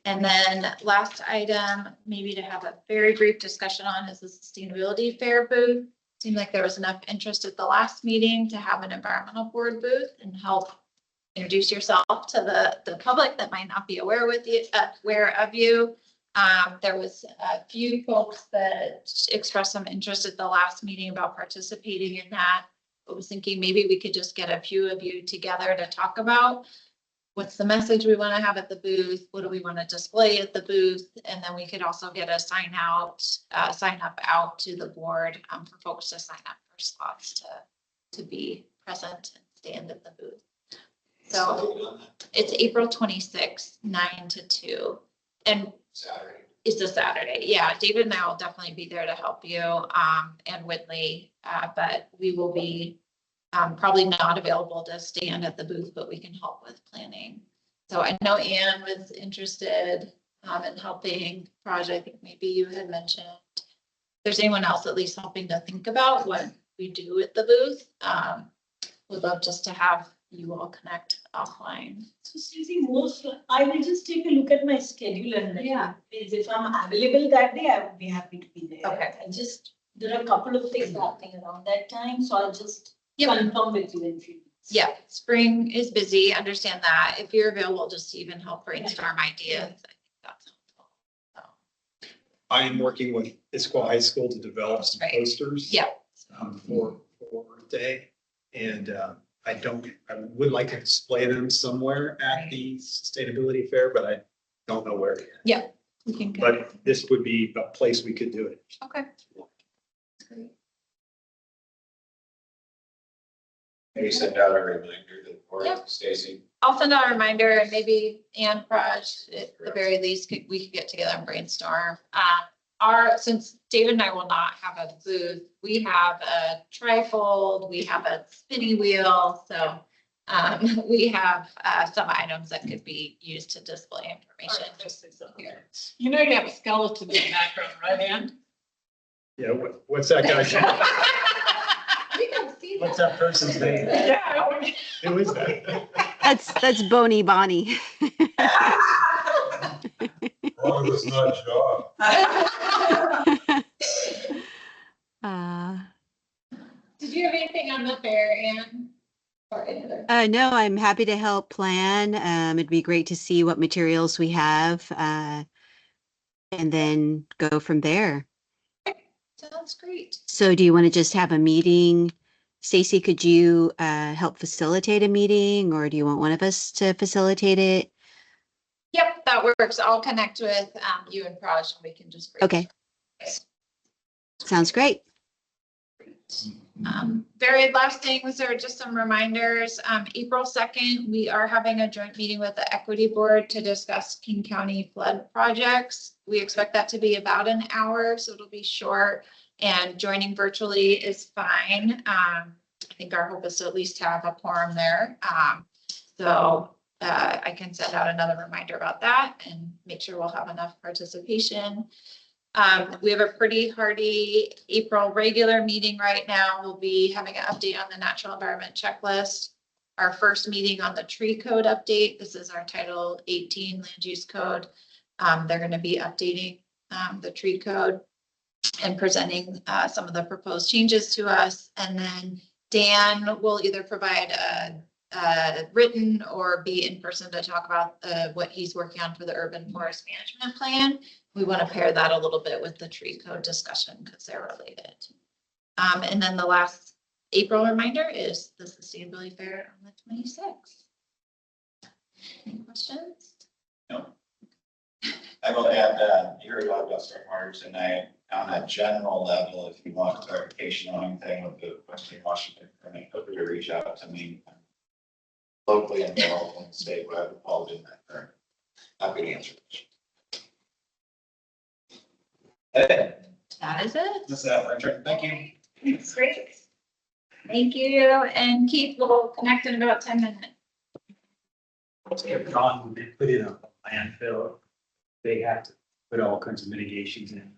Speaker 4: And then last item, maybe to have a very brief discussion on, is the sustainability fair booth. Seemed like there was enough interest at the last meeting to have an environmental board booth and help introduce yourself to the public that might not be aware of you. There was a few folks that expressed some interest at the last meeting about participating in that. I was thinking maybe we could just get a few of you together to talk about what's the message we want to have at the booth, what do we want to display at the booth, and then we could also get a sign up out to the board for folks to sign up for slots to be present and stand at the booth. So it's April 26th, 9 to 2, and Saturday. It's a Saturday. Yeah, David and I will definitely be there to help you, and Whitley, but we will be probably not available to stand at the booth, but we can help with planning. So I know Anne was interested in helping project. I think maybe you had mentioned. If there's anyone else at least helping to think about what we do at the booth, would love just to have you all connect offline.
Speaker 7: So Susie, I will just take a look at my schedule and if I'm available that day, I would be happy to be there.
Speaker 4: Okay.
Speaker 7: There are a couple of things happening around that time, so I'll just confirm with you in a few weeks.
Speaker 4: Yeah, spring is busy. Understand that. If you're available, just to even help brainstorm ideas, I think that's helpful. So.
Speaker 16: I am working with Issaquah High School to develop some posters.
Speaker 4: Yeah.
Speaker 16: For Earth Day, and I would like to display them somewhere at the sustainability fair, but I don't know where yet.
Speaker 4: Yeah, we can.
Speaker 16: But this would be a place we could do it.
Speaker 4: Okay. Great.
Speaker 3: Maybe send out a reminder to the board, Stacy.
Speaker 4: I'll send out a reminder, and maybe Anne, Praj, at the very least, we could get together and brainstorm. Since David and I will not have a booth, we have a trifold, we have a spinning wheel, so we have some items that could be used to display information. Here.
Speaker 13: You know, you have a skeleton in the background, right, Anne?
Speaker 16: Yeah, what's that guy?
Speaker 4: We can see
Speaker 16: What's that person's name?
Speaker 13: Yeah.
Speaker 16: Who is that?
Speaker 15: That's Boney Bonnie.
Speaker 1: Wrong was not Shaw.
Speaker 4: Did you have anything on the fair, Anne? Or any other?
Speaker 15: No, I'm happy to help plan. It'd be great to see what materials we have, and then go from there.
Speaker 4: Sounds great.
Speaker 15: So do you want to just have a meeting? Stacy, could you help facilitate a meeting, or do you want one of us to facilitate it?
Speaker 4: Yep, that works. I'll connect with you and Praj and we can just.
Speaker 15: Okay. Sounds great.
Speaker 4: Very last things are just some reminders. April 2nd, we are having a joint meeting with the Equity Board to discuss King County flood projects. We expect that to be about an hour, so it'll be short, and joining virtually is fine. I think our hope is to at least have a quorum there. I can send out another reminder about that and make sure we'll have enough participation. We have a pretty hearty April regular meeting right now. We'll be having an update on the natural environment checklist. Our first meeting on the tree code update. This is our Title 18 land use code. They're going to be updating the tree code and presenting some of the proposed changes to us. And then Dan will either provide a written or be in person to talk about what he's working on for the urban forest management plan. We want to pair that a little bit with the tree code discussion because they're related. And then the last April reminder is the Sustainability Fair on the 26th. Any questions?
Speaker 3: No. I will add, you heard a lot about stormwater tonight. On a general level, if you want clarification on anything with the Western Washington permit, feel free to reach out to me. Locally involved in the state where I've involved in that permit. Happy to answer.
Speaker 4: That is it.
Speaker 3: That's that, Richard. Thank you.
Speaker 4: That's great. Thank you. And Keith will connect in about 10 minutes.
Speaker 16: If John would be put in a landfill, they have to put all kinds of mitigations in.